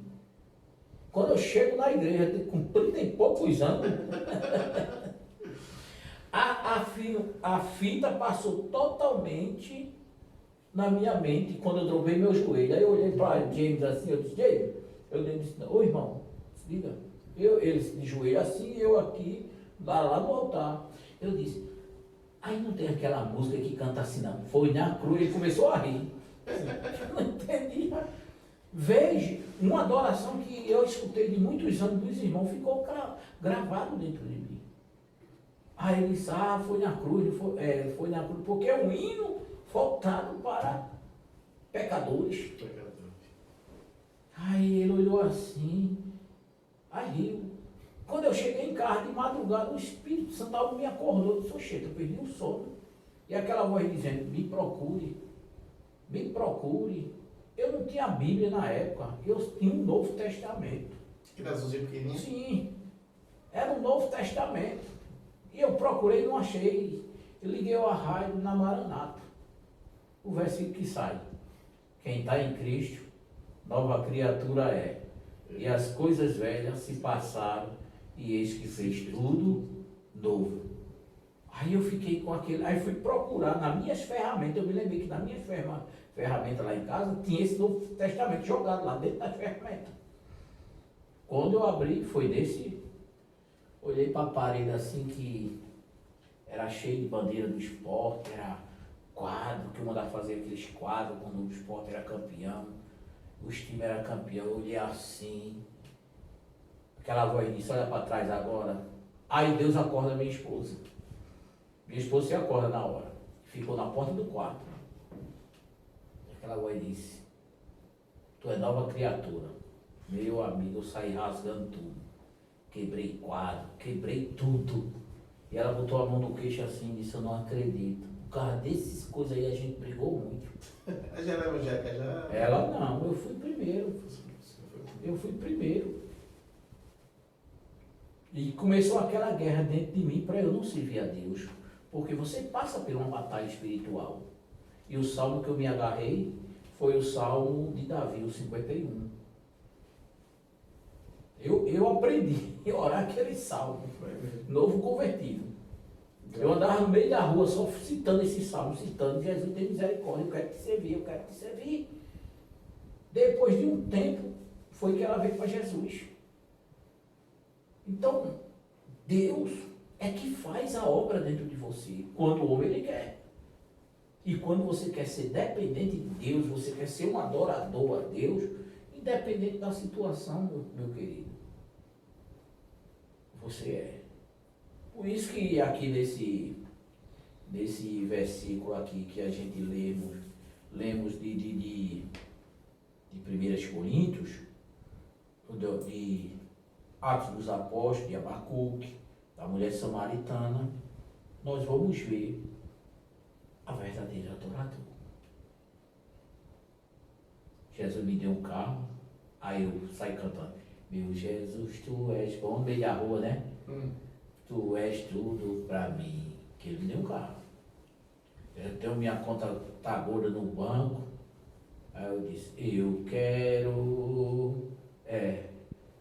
Speaker 2: Quando eu chego na igreja, com 30 e poucos anos, a fita passou totalmente na minha mente quando eu dobrei meu joelho. Aí eu olhei para James assim, eu disse, James, eu disse, ô irmão, se liga, ele de joelho assim, eu aqui, lá no altar. Eu disse, aí não tem aquela música que canta assim não, foi na cruz, ele começou a rir. Eu não entendi. Veja, uma adoração que eu escutei de muitos anos dos irmãos, ficou gravado dentro de mim. Aí ele disse, foi na cruz, foi na cruz, porque é um hino voltado para pecadores. Aí ele olhou assim, aí riu. Quando eu cheguei em casa de madrugada, o Espírito Santo me acordou, eu disse, oxê, eu perdi o sono. E aquela voz dizendo, me procure, me procure. Eu não tinha a Bíblia na época, eu tinha um Novo Testamento.
Speaker 1: Que era azulzinho pequenininho?
Speaker 2: Sim, era um Novo Testamento. E eu procurei e não achei. Eu liguei o rádio na Maranata. O versículo que sai. Quem está em Cristo, nova criatura é. E as coisas velhas se passaram, e eis que fez tudo novo. Aí eu fiquei com aquele, aí fui procurar nas minhas ferramentas, eu me lembrei que nas minhas ferramentas lá em casa, tinha esse Novo Testamento jogado lá dentro das ferramentas. Quando eu abri, foi desse, olhei para a parede assim que era cheio de bandeira do esporte, era quadro, que eu mandava fazer aqueles quadros quando o esporte era campeão, os times eram campeão, eu olhei assim, aquela voz disse, olha para trás agora. Aí Deus acorda minha esposa. Minha esposa se acorda na hora. Ficou na porta do quarto. Aquela voz disse, tu é nova criatura. Meu amigo, eu saí rasgando tudo. Quebrei quadro, quebrei tudo. E ela botou a mão no queixo assim e disse, eu não acredito. Por causa dessas coisas aí a gente brigou muito.
Speaker 1: Já era evangélica, já?
Speaker 2: Ela não, eu fui primeiro. Eu fui primeiro. E começou aquela guerra dentro de mim para eu não servir a Deus. Porque você passa por uma batalha espiritual. E o salmo que eu me agarrei foi o salmo de Davi, o 51. Eu aprendi a orar aquele salmo, novo convertido. Eu andava no meio da rua só citando esse salmo, citando, Jesus tem misericórdia, eu quero te servir, eu quero te servir. Depois de um tempo, foi que ela veio para Jesus. Então, Deus é que faz a obra dentro de você, quando o homem ele quer. E quando você quer ser dependente de Deus, você quer ser um adorador a Deus, independente da situação, meu querido, você é. Por isso que aqui nesse versículo aqui que a gente lemos de 1 Coríntios, de Atos dos Apóstolos, de Abacuque, da mulher samaritana, nós vamos ver a verdadeira adoradora. Jesus me deu um carro, aí eu saí cantando, meu Jesus, tu és bom, no meio da rua, né? Tu és tudo pra mim, que ele me deu um carro. Eu tenho minha conta tá gorda no banco, aí eu disse, eu quero,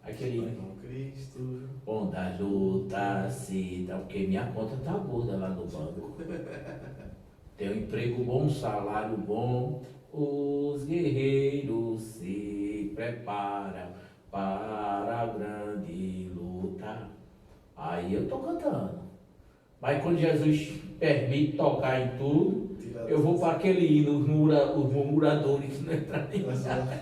Speaker 2: aquele
Speaker 1: Cristo.
Speaker 2: onde a luta se dá, porque minha conta tá gorda lá no banco. Tem um emprego bom, um salário bom, os guerreiros se preparam para a grande luta. Aí eu tô cantando. Mas quando Jesus permite tocar em tudo, eu vou para aquele hino, os murmuradores que não entram nem nada.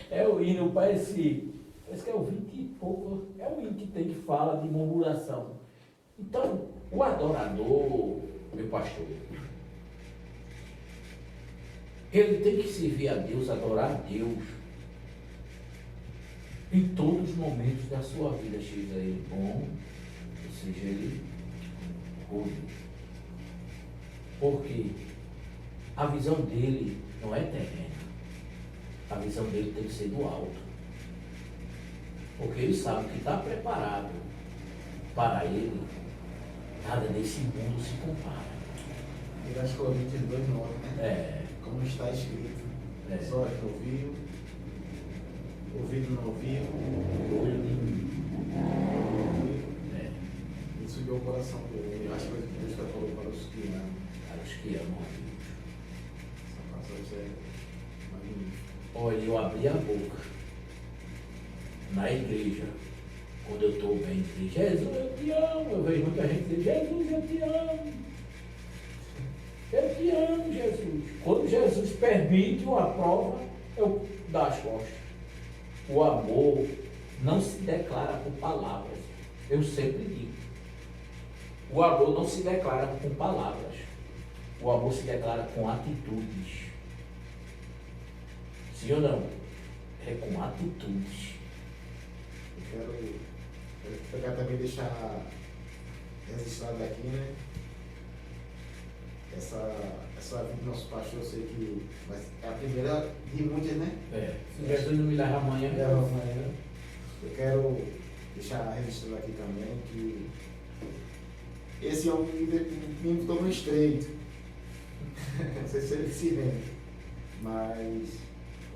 Speaker 2: É o hino para esse Parece que é o 20 e pouco, é o hino que tem que fala de murmuração. Então, o adorador, meu pastor, ele tem que servir a Deus, adorar a Deus em todos os momentos da sua vida, seja ele bom, ou seja ele ruim. Porque a visão dele não é terrena, a visão dele tem que ser do alto. Porque ele sabe que está preparado para ele, nada desse mundo se compara.
Speaker 1: E das Coríntios 2,9, né?
Speaker 2: É.
Speaker 1: Como está escrito,
Speaker 2: É.
Speaker 1: só que ouviu, ouvido não ouviu,
Speaker 2: Olho de é,
Speaker 1: e subiu o coração dele. Eu acho que Deus está falando para os que amam.
Speaker 2: para os que amam a Deus.
Speaker 1: Essa passagem é magnífica.
Speaker 2: Olha, eu abri a boca na igreja, quando eu estou bem, dizer, Jesus, eu te amo. Eu vejo muita gente dizer, Jesus, eu te amo. Eu te amo, Jesus. Quando Jesus permite uma prova, eu dou as costas. O amor não se declara por palavras. Eu sempre digo. O amor não se declara com palavras. O amor se declara com atitudes. Sim ou não? É com atitudes.
Speaker 1: Eu quero pegar também e deixar registrado aqui, né? Essa vida do nosso pastor, eu sei que é a primeira de muitas, né?
Speaker 2: É. Se Jesus não me leva amanhã,
Speaker 1: Eu quero deixar registrado aqui também que esse homem me botou no estreito. Não sei se ele se lembra, mas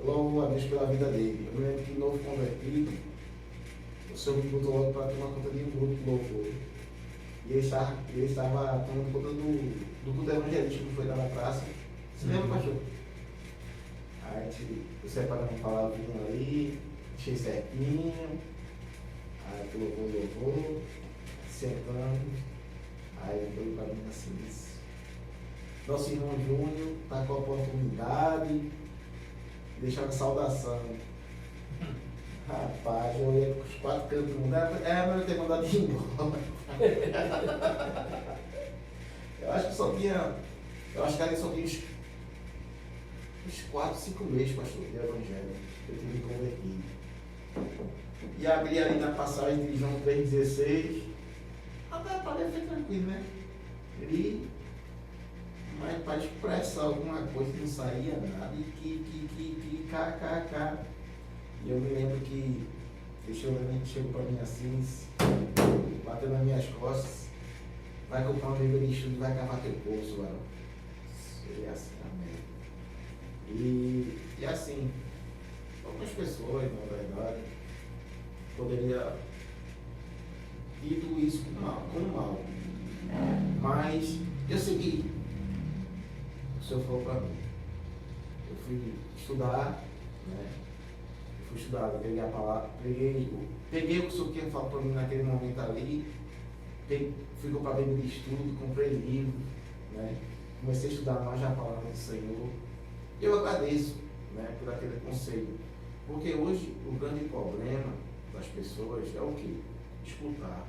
Speaker 1: louvo a Deus pela vida dele. Eu me lembro que novo convertido, o Senhor me botou logo para tomar conta de um grupo de louvor. E ele estava tomando conta do culto evangelístico que foi lá na praça. Você lembra, pastor? Aí eu separei uma palavrinha ali, achei certinho. Aí louvor, sentamos. Aí ele foi para mim assim, disse, nosso irmão Júnior está com a oportunidade de deixar uma saudação. Rapaz, eu olhei para os 4 cantos do mundo, mas eu ter mandado ir embora. Eu acho que ali só tinha uns 4, 5 meses, pastor, de evangelho, que eu tive convertido. E abri ali na passagem de João 3,16, até parece ser tranquilo, né? Mas para expressar alguma coisa não saía nada, e kkk. E eu me lembro que ele chegou para mim assim, bateu nas minhas costas, vai comprar uma bebida de estudo e vai cavar teu bolso, varão. Seria assim, amém. E assim, algumas pessoas, na verdade, poderiam ido isso como mal. Mas eu segui. O Senhor falou para mim. Eu fui estudar, né? Fui estudar, peguei a palavra, peguei o que o Senhor tinha falado para mim naquele momento ali, fui comprar livro de estudo, comprei livro, né? Comecei a estudar mais a palavra do Senhor. E eu agradeço, né, por aquele conselho. Porque hoje o grande problema das pessoas é o quê? Escutar.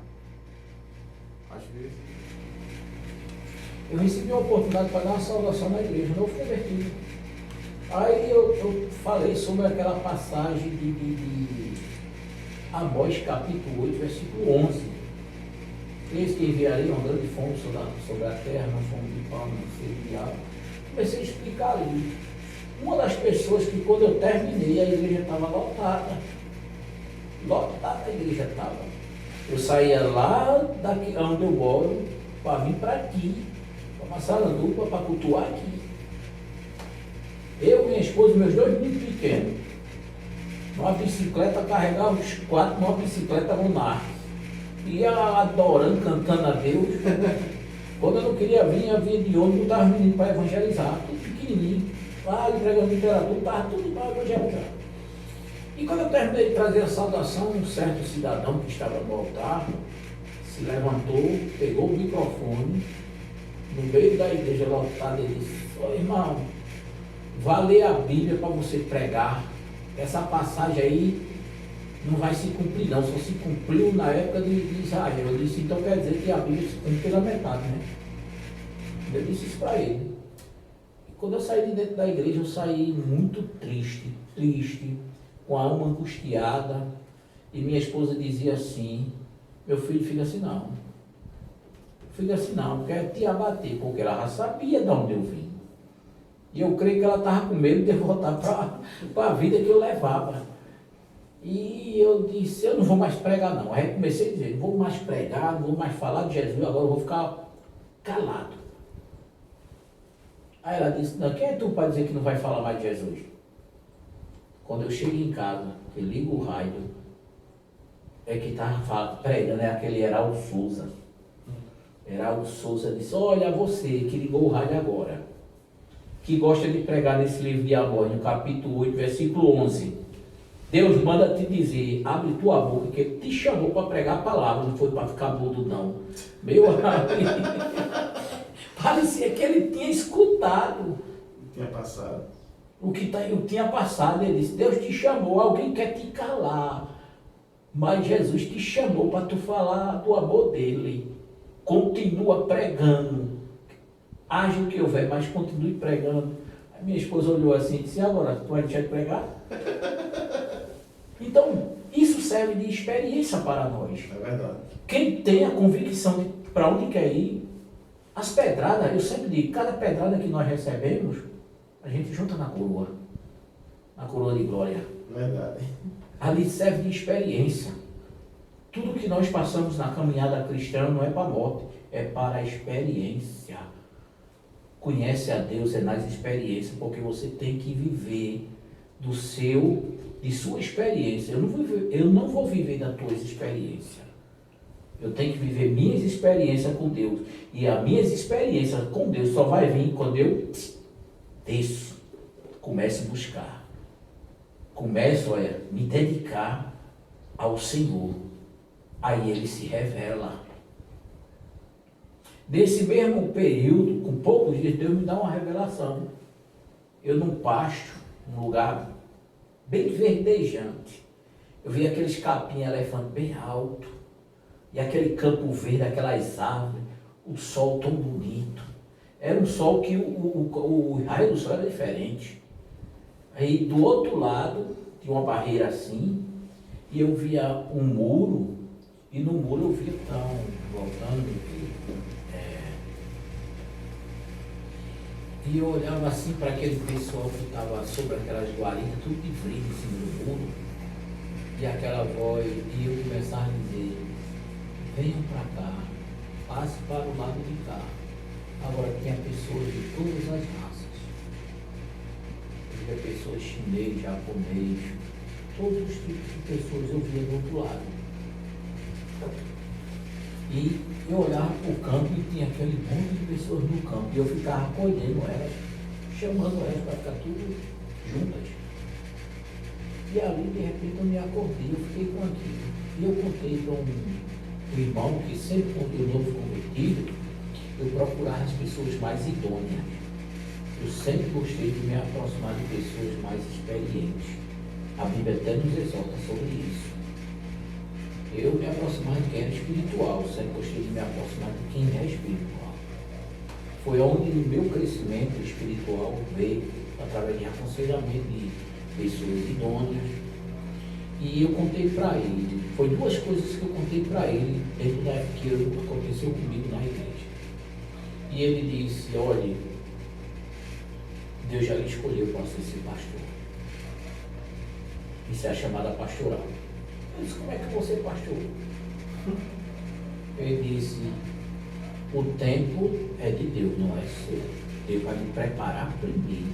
Speaker 1: Às vezes.
Speaker 2: Eu recebi a oportunidade para dar uma saudação na igreja, novo convertido. Aí eu falei sobre aquela passagem de Amós capítulo 8, versículo 11. Eis que enviarei uma grande fome sobre a terra, não fome de pão, não fome de água. Comecei a explicar ali. Uma das pessoas que quando eu terminei, a igreja estava lotada. Lotada a igreja estava. Eu saía lá daqui onde eu moro para vir para aqui, para uma sala dupla para cultuar aqui. Eu, minha esposa e meus 2 meninos pequenos. Numa bicicleta, carregava os 4 numa bicicleta lunar. Ia adorando, cantando a Deus. Quando eu não queria vir, eu vinha de ônibus, botava os meninos para evangelizar, tudo pequenininho. Lá, entregando literatura, estava tudo para evangelizar. E quando eu terminei de trazer a saudação, um certo cidadão que estava no altar se levantou, pegou o microfone, no meio da igreja lotada, e disse: ô irmão, vá ler a Bíblia para você pregar. Essa passagem aí não vai se cumprir não, só se cumpriu na época de Israel. Eu disse, então quer dizer que a Bíblia se cumpre pela metade, né? Eu disse isso para ele. E quando eu saí de dentro da igreja, eu saí muito triste, com a alma angustiada, e minha esposa dizia assim, meu filho, fica assim não, quero te abater, porque ela já sabia de onde eu vim. E eu creio que ela estava com medo de eu voltar para a vida que eu levava. E eu disse, eu não vou mais pregar não. Aí comecei a dizer, não vou mais pregar, não vou mais falar de Jesus, agora eu vou ficar calado. Aí ela disse, não, quem é tu para dizer que não vai falar mais de Jesus? Quando eu chego em casa, eu ligo o rádio, é que estava pregando, é aquele Heraldo Souza. Heraldo Souza disse, olha você que ligou o rádio agora, que gosta de pregar nesse livro de Amós, no capítulo 8, versículo 11. Deus manda te dizer, abre tua boca, que ele te chamou para pregar a palavra, não foi para ficar mudo não. Meu amigo, parecia que ele tinha escutado.
Speaker 1: Tinha passado.
Speaker 2: O que eu tinha passado, ele disse, Deus te chamou, alguém quer te calar, mas Jesus te chamou para tu falar do amor dele. Continua pregando, haja o que houver, mas continue pregando. A minha esposa olhou assim e disse, agora, tu vai deixar de pregar? Então, isso serve de experiência para nós.
Speaker 1: É verdade.
Speaker 2: Quem tem a convicção de para onde quer ir, as pedradas, eu sempre digo, cada pedrada que nós recebemos, a gente junta na coroa de glória.
Speaker 1: Verdade.
Speaker 2: Ali serve de experiência. Tudo que nós passamos na caminhada cristã não é para a morte, é para a experiência. Conhece a Deus é nas experiências, porque você tem que viver de sua experiência. Eu não vou viver das tuas experiências. Eu tenho que viver minhas experiências com Deus. E as minhas experiências com Deus só vai vir quando eu desço, começo a buscar. Começo a me dedicar ao Senhor. Aí Ele se revela. Nesse mesmo período, com poucos dias, Deus me dá uma revelação. Eu num pasto, num lugar bem verdejante. Eu vi aqueles capim elefante bem alto. E aquele campo verde, aquelas árvores, o sol tão bonito. Era um sol que o raio do sol era diferente. Aí do outro lado, tinha uma barreira assim, e eu via um muro, e no muro eu via voltando, e eu olhava assim para aquele pessoal que estava sobre aquelas guaridas, tudo de frio em cima do muro, e aquela voz, e eu começava a dizer, venham para cá, passe para o lado de cá. Agora tinha pessoas de todas as raças. Eu via pessoas chinês, japonês, todos os tipos de pessoas eu via do outro lado. E eu olhava para o campo e tinha aquele monte de pessoas no campo. E eu ficava acolhendo elas, chamando elas para ficar tudo juntas. E ali, de repente, eu me acordei, eu fiquei tranquilo. E eu contei para um irmão que sempre, quando eu novo convertido, eu procurava as pessoas mais idôneas. Eu sempre gostei de me aproximar de pessoas mais experientes. A Bíblia até nos exorta sobre isso. Eu me aproximava de quem era espiritual, sempre gostei de me aproximar de quem é espiritual. Foi onde o meu crescimento espiritual veio, através de aconselhamento de pessoas idôneas. E eu contei para ele, foi duas coisas que eu contei para ele dentro da época que aconteceu comigo na igreja. E ele disse, olha, Deus já lhe escolheu para ser esse pastor. Isso é a chamada pastoral. Eu disse, como é que eu vou ser pastor? Ele disse, o tempo é de Deus, não é seu. Deus vai me preparar primeiro.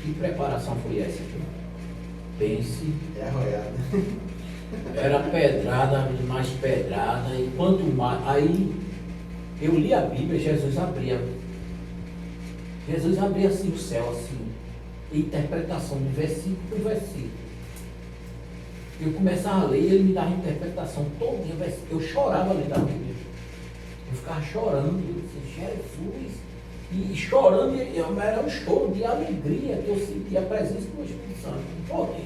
Speaker 2: Que preparação foi essa? Pense.
Speaker 1: É arroiada.
Speaker 2: Era pedrada, mais pedrada, e quanto mais. Aí eu li a Bíblia, Jesus abria assim o céu, assim, interpretação de versículo por versículo. Eu começava a ler e ele me dava a interpretação todinha, eu chorava ali da Bíblia. Eu ficava chorando, eu disse, Jesus, e chorando, era um choro de alegria que eu sentia a presença do Espírito Santo. Por quê?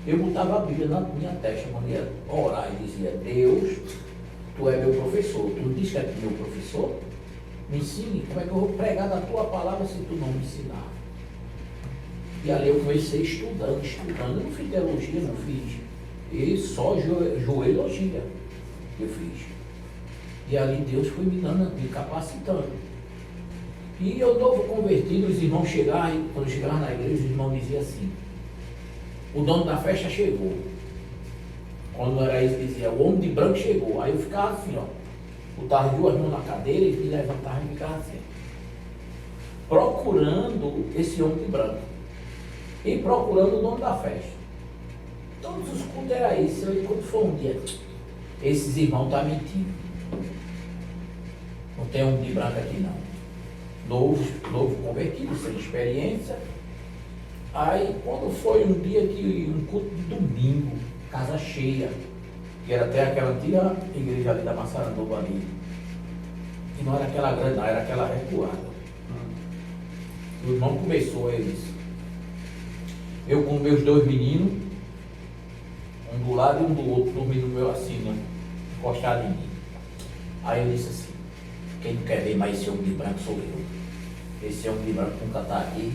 Speaker 2: Eu botava a Bíblia na minha testa quando ia orar e dizia: Deus, tu é meu professor. Tu diz que é meu professor? Me ensine. Como é que eu vou pregar da tua palavra se tu não me ensinar? E ali eu comecei estudando. Eu não fiz teologia, não fiz. E só joelologia eu fiz. E ali Deus foi me dando, me capacitando. E eu novo convertido, os irmãos chegaram, quando chegavam na igreja, os irmãos diziam assim: o dono da festa chegou. Quando era isso, dizia: o homem de branco chegou. Aí eu ficava assim, ó, botava as duas mãos na cadeira e me levantava e ficava assim, procurando esse homem de branco e procurando o dono da festa. Todos os cultos era isso. E quando foi um dia, esses irmãos estão mentindo. Não tem homem de branco aqui não. Novo convertido, sem experiência. Aí quando foi um dia que um culto de domingo, casa cheia, que era até aquela antiga igreja ali da Massaranduba ali. E não era aquela grande, não, era aquela recuada. O irmão começou, ele disse: eu com meus dois meninos, um do lado e um do outro, dormindo meu assim, né, encostado em mim. Aí eu disse assim: quem não quer ver mais esse homem de branco sou eu. Esse homem de branco nunca está aqui.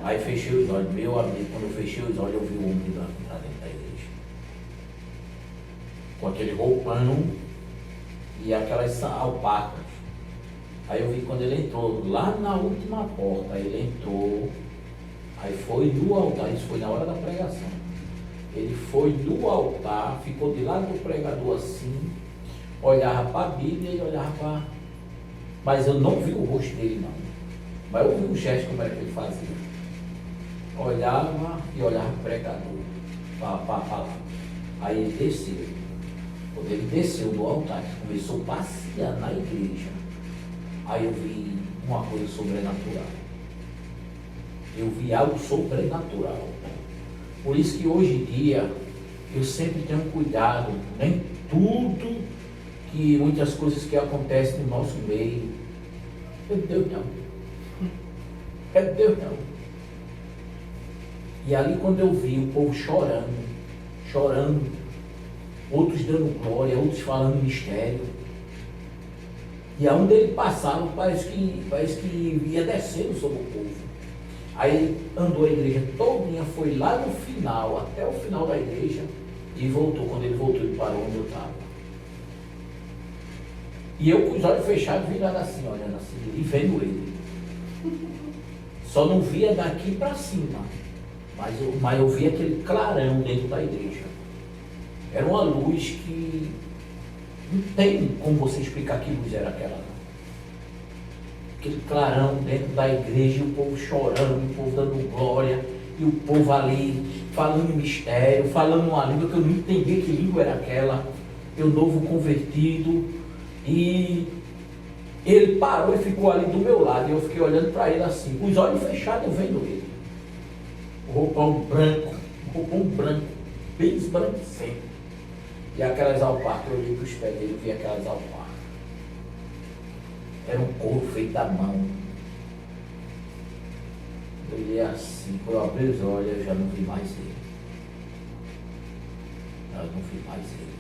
Speaker 2: Aí fechei os olhos, meu amigo, quando eu fechei os olhos eu vi o homem de branco entrar dentro da igreja. Com aquele roupão e aquelas alpacas. Aí eu vi quando ele entrou, lá na última porta, ele entrou, aí foi no altar, isso foi na hora da pregação. Ele foi no altar, ficou de lado do pregador assim, olhava para a Bíblia e olhava para... Mas eu não vi o rosto dele não. Mas eu vi o gesto como era que ele fazia. Olhava e olhava para o pregador, para falar. Aí ele desceu. Quando ele desceu do altar, que começou a passear na igreja, aí eu vi uma coisa sobrenatural. Eu vi algo sobrenatural. Por isso que hoje em dia eu sempre tenho cuidado, nem tudo que muitas coisas que acontecem no nosso meio. É Deus não. É Deus não. E ali quando eu vi o povo chorando, outros dando glória, outros falando mistério. E aonde ele passava, parece que ia descendo sobre o povo. Aí ele andou a igreja todinha, foi lá no final, até o final da igreja, e voltou. Quando ele voltou, ele parou onde eu estava. E eu com os olhos fechados, virado assim, olhando assim, e vendo ele. Só não via daqui para cima, mas eu via aquele clarão dentro da igreja. Era uma luz que não tem como você explicar que luz era aquela. Aquele clarão dentro da igreja, e o povo chorando, o povo dando glória, e o povo ali falando mistério, falando uma língua que eu não entendia que língua era aquela. Eu novo convertido. E ele parou e ficou ali do meu lado, e eu fiquei olhando para ele assim, com os olhos fechados, eu vendo ele. O roupão branco, bem esbranquiçado. E aquelas alpacas, eu olhei para os pés dele e vi aquelas alpacas. Era um couro feito à mão. Eu olhei assim, quando eu abri os olhos, eu já não vi mais ele. Eu não vi mais ele.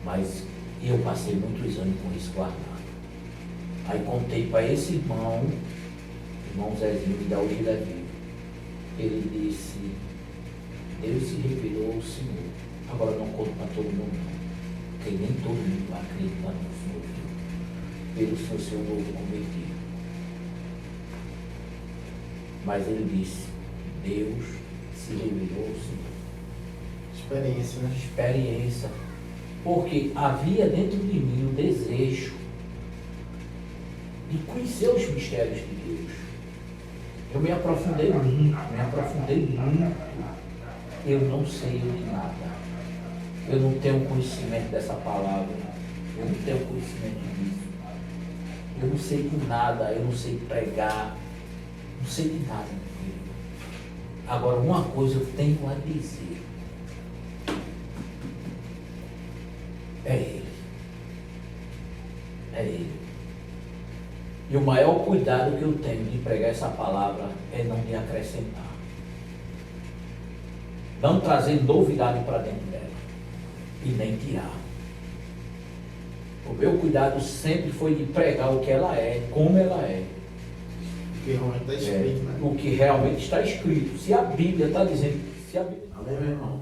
Speaker 2: Mas eu passei muitos anos com isso guardado. Aí contei para esse irmão Zezinho, que da hoje ele é vivo. Ele disse: Deus se revelou ao Senhor. Agora não conto para todo mundo não, porque nem todo mundo vai acreditar no Senhor, pelo seu novo convertido. Mas ele disse: Deus se revelou ao Senhor.
Speaker 1: Experiência, né?
Speaker 2: Experiência. Porque havia dentro de mim o desejo de conhecer os mistérios de Deus. Eu me aprofundei muito. Eu não sei de nada. Eu não tenho conhecimento dessa palavra. Eu não tenho conhecimento disso. Eu não sei de nada. Eu não sei pregar. Não sei de nada. Agora, uma coisa eu tenho a dizer. É Ele. É Ele. E o maior cuidado que eu tenho de pregar essa palavra é não me acrescentar. não trazer novidade para dentro dela e nem tirar. O meu cuidado sempre foi de pregar o que ela é, como ela é.
Speaker 1: O que realmente está escrito, né?
Speaker 2: O que realmente está escrito. Se a Bíblia está dizendo, se a Bíblia...
Speaker 1: Amém, meu irmão?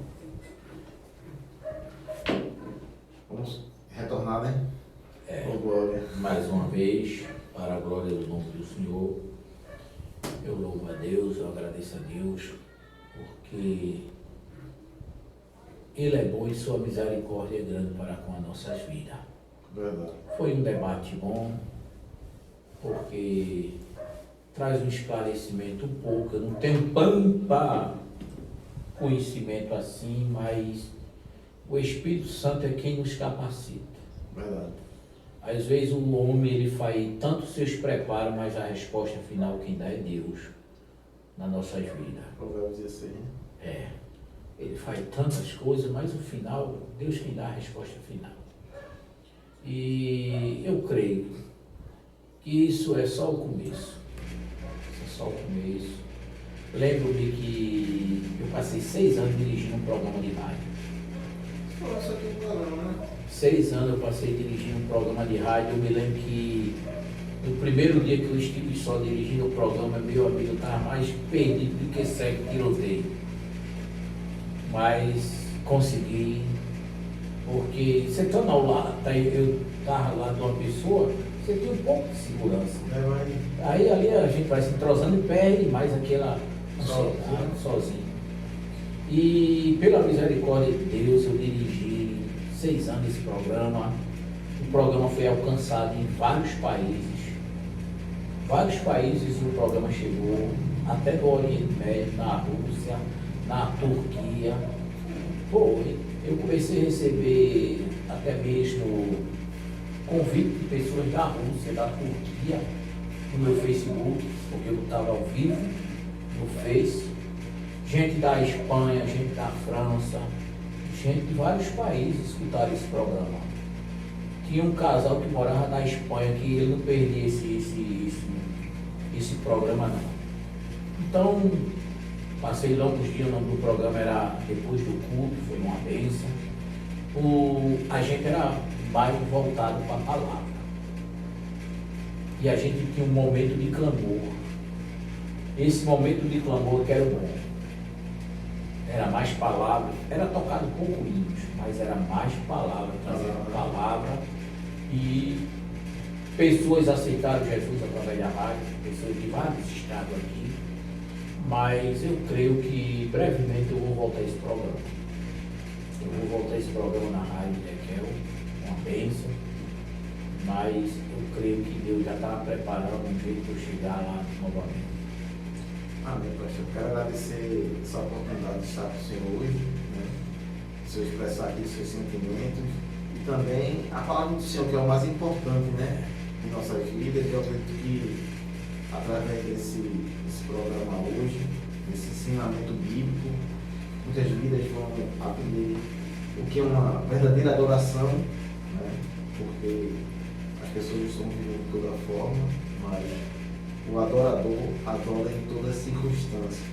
Speaker 1: Vamos retornar, né? Oh, glória.
Speaker 2: Mais uma vez, para a glória do nome do Senhor, eu louvo a Deus, eu agradeço a Deus, porque Ele é bom e sua misericórdia é grande para com as nossas vidas.
Speaker 1: Verdade.
Speaker 2: Foi um debate bom, porque traz um esclarecimento um pouco. Eu não tenho tanto conhecimento assim, mas o Espírito Santo é quem nos capacita.
Speaker 1: Verdade.
Speaker 2: Às vezes o homem ele faz tanto seus preparos, mas a resposta final quem dá é Deus nas nossas vidas.
Speaker 1: Provérbios 16.
Speaker 2: Ele faz tantas coisas, mas o final, Deus quem dá a resposta final. E eu creio que isso é só o começo. Isso é só o começo. Lembro-me que eu passei 6 anos dirigindo um programa de rádio.
Speaker 1: Falou isso aqui no programa, né?
Speaker 2: 6 anos eu passei dirigindo um programa de rádio. Eu me lembro que no primeiro dia que eu estive só dirigindo o programa, meu amigo, eu estava mais perdido do que cego tiroteio. Mas consegui, porque você está ao lado, eu estava ao lado de uma pessoa, você tem um pouco de segurança. Aí ali a gente vai se entrosando e perde mais aquela ansiedade sozinho. E pela misericórdia de Deus, eu dirigi 6 anos esse programa. O programa foi alcançado em vários países. Vários países o programa chegou, até no Oriente Médio, na Rússia, na Turquia. Eu comecei a receber até mesmo convite de pessoas da Rússia, da Turquia, no meu Facebook, porque eu estava ao vivo no Face. Gente da Espanha, gente da França, gente de vários países escutaram esse programa. Tinha um casal que morava na Espanha que ele não perdia esse programa não. Então, passei longos dias, o nome do programa era Depois do Culto, foi uma bênção. A gente era mais voltado para a palavra. E a gente tinha um momento de clamor. Esse momento de clamor que era bom. Era mais palavra, era tocado pouco hinos, mas era mais palavra, trazendo palavra. E pessoas aceitaram Jesus através da rádio, pessoas de vários estados aqui. Mas eu creio que brevemente eu vou voltar a esse programa. Eu vou voltar a esse programa na rádio Dequel, uma bênção. Mas eu creio que Deus já está preparando um jeito para eu chegar lá novamente.
Speaker 1: Amém, pastor. Eu quero agradecer essa oportunidade de estar com o senhor hoje, né? O senhor expressar aqui os seus sentimentos e também a palavra do Senhor, que é o mais importante, né? Em nossas vidas. Eu acredito que através desse programa hoje, desse ensinamento bíblico, muitas vidas vão aprender o que é uma verdadeira adoração, né? Porque as pessoas estão vivendo de toda forma, mas o adorador adora em toda circunstância,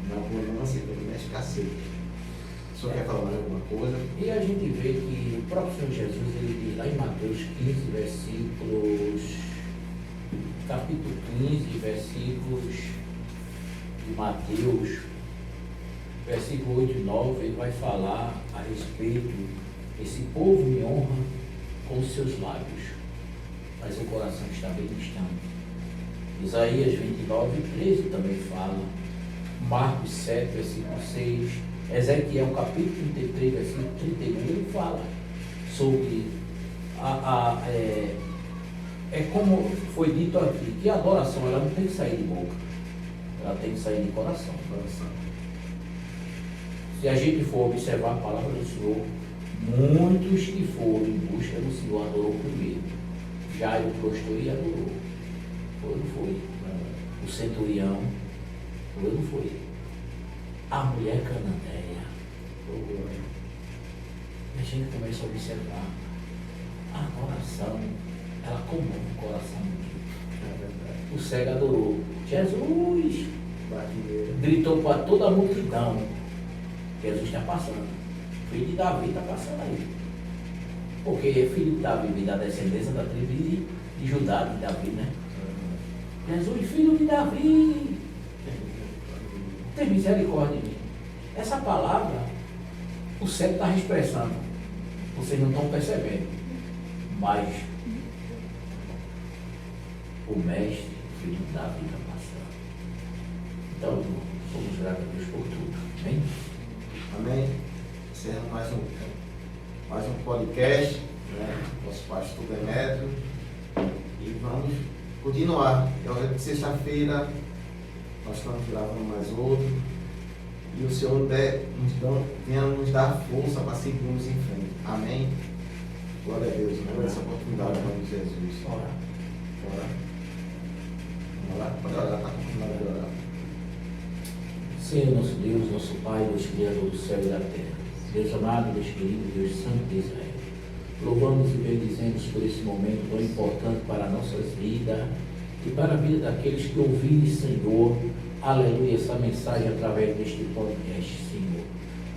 Speaker 1: na abundância e também na escassez. O senhor quer falar mais alguma coisa?
Speaker 2: E a gente vê que o próprio Senhor Jesus, ele diz lá em Mateus 15, capítulo 15, versículos de Mateus, versículo 8 e 9, ele vai falar a respeito, esse povo me honra com os seus lábios, mas o coração está bem distante. Isaías 29, 13 também fala, Marcos 7, versículo 6, Ezequiel capítulo 33, versículo 31, ele fala sobre é como foi dito aqui, que a adoração ela não tem que sair de boca, ela tem que sair de coração. Se a gente for observar a palavra do Senhor, muitos que foram em busca do Senhor adorou primeiro. Jairo prostrou e adorou. Foi ou não foi? O centurião, foi ou não foi? A mulher cananeia. E a gente começa a observar a adoração, ela comove o coração de Deus. O cego adorou. Jesus gritou para toda a multidão. Jesus está passando. Filho de Davi está passando aí. Porque filho de Davi vem da descendência da tribo de Judá, de Davi, né? Jesus, filho de Davi, tem misericórdia de mim. Essa palavra, o céu está expressando. Vocês não estão percebendo. Mas o mestre, filho de Davi, está passando. Então, somos gratos a Deus por tudo. Amém?
Speaker 1: Amém? Encerrando mais um podcast, né? Nosso pastor Demétrio. E vamos continuar. Então, sexta-feira nós estamos gravando mais outro. E o Senhor venha nos dar força para seguirmos em frente. Amém? Glória a Deus, por essa oportunidade, em nome de Jesus.
Speaker 2: Ora.
Speaker 1: Vamos lá? Pode orar, está com oportunidade de orar.
Speaker 2: Senhor, nosso Deus, nosso Pai, Deus Criador do céu e da terra. Deus amado, Deus querido, Deus Santo de Israel. Louvamos e bendizemos por esse momento tão importante para nossas vidas e para a vida daqueles que ouvirem, Senhor, aleluia, essa mensagem através deste podcast, Senhor.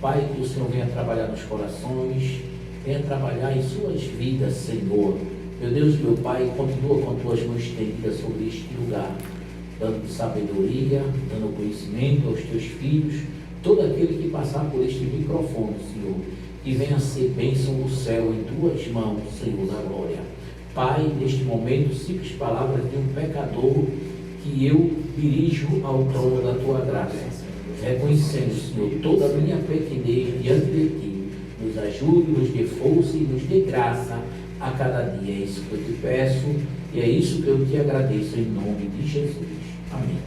Speaker 2: Pai, que o Senhor venha trabalhar nos corações, venha trabalhar em suas vidas, Senhor. Meu Deus, meu Pai, continua com tuas mãos estendidas sobre este lugar, dando sabedoria, dando conhecimento aos teus filhos, todo aquele que passar por este microfone, Senhor, que venha ser bênção do céu em tuas mãos, Senhor da glória. Pai, neste momento, simples palavras de um pecador que eu dirijo ao trono da tua graça, reconhecendo, Senhor, toda a minha pequenez diante de ti. Nos ajude, nos dê força e nos dê graça a cada dia. É isso que eu te peço e é isso que eu te agradeço em nome de Jesus. Amém.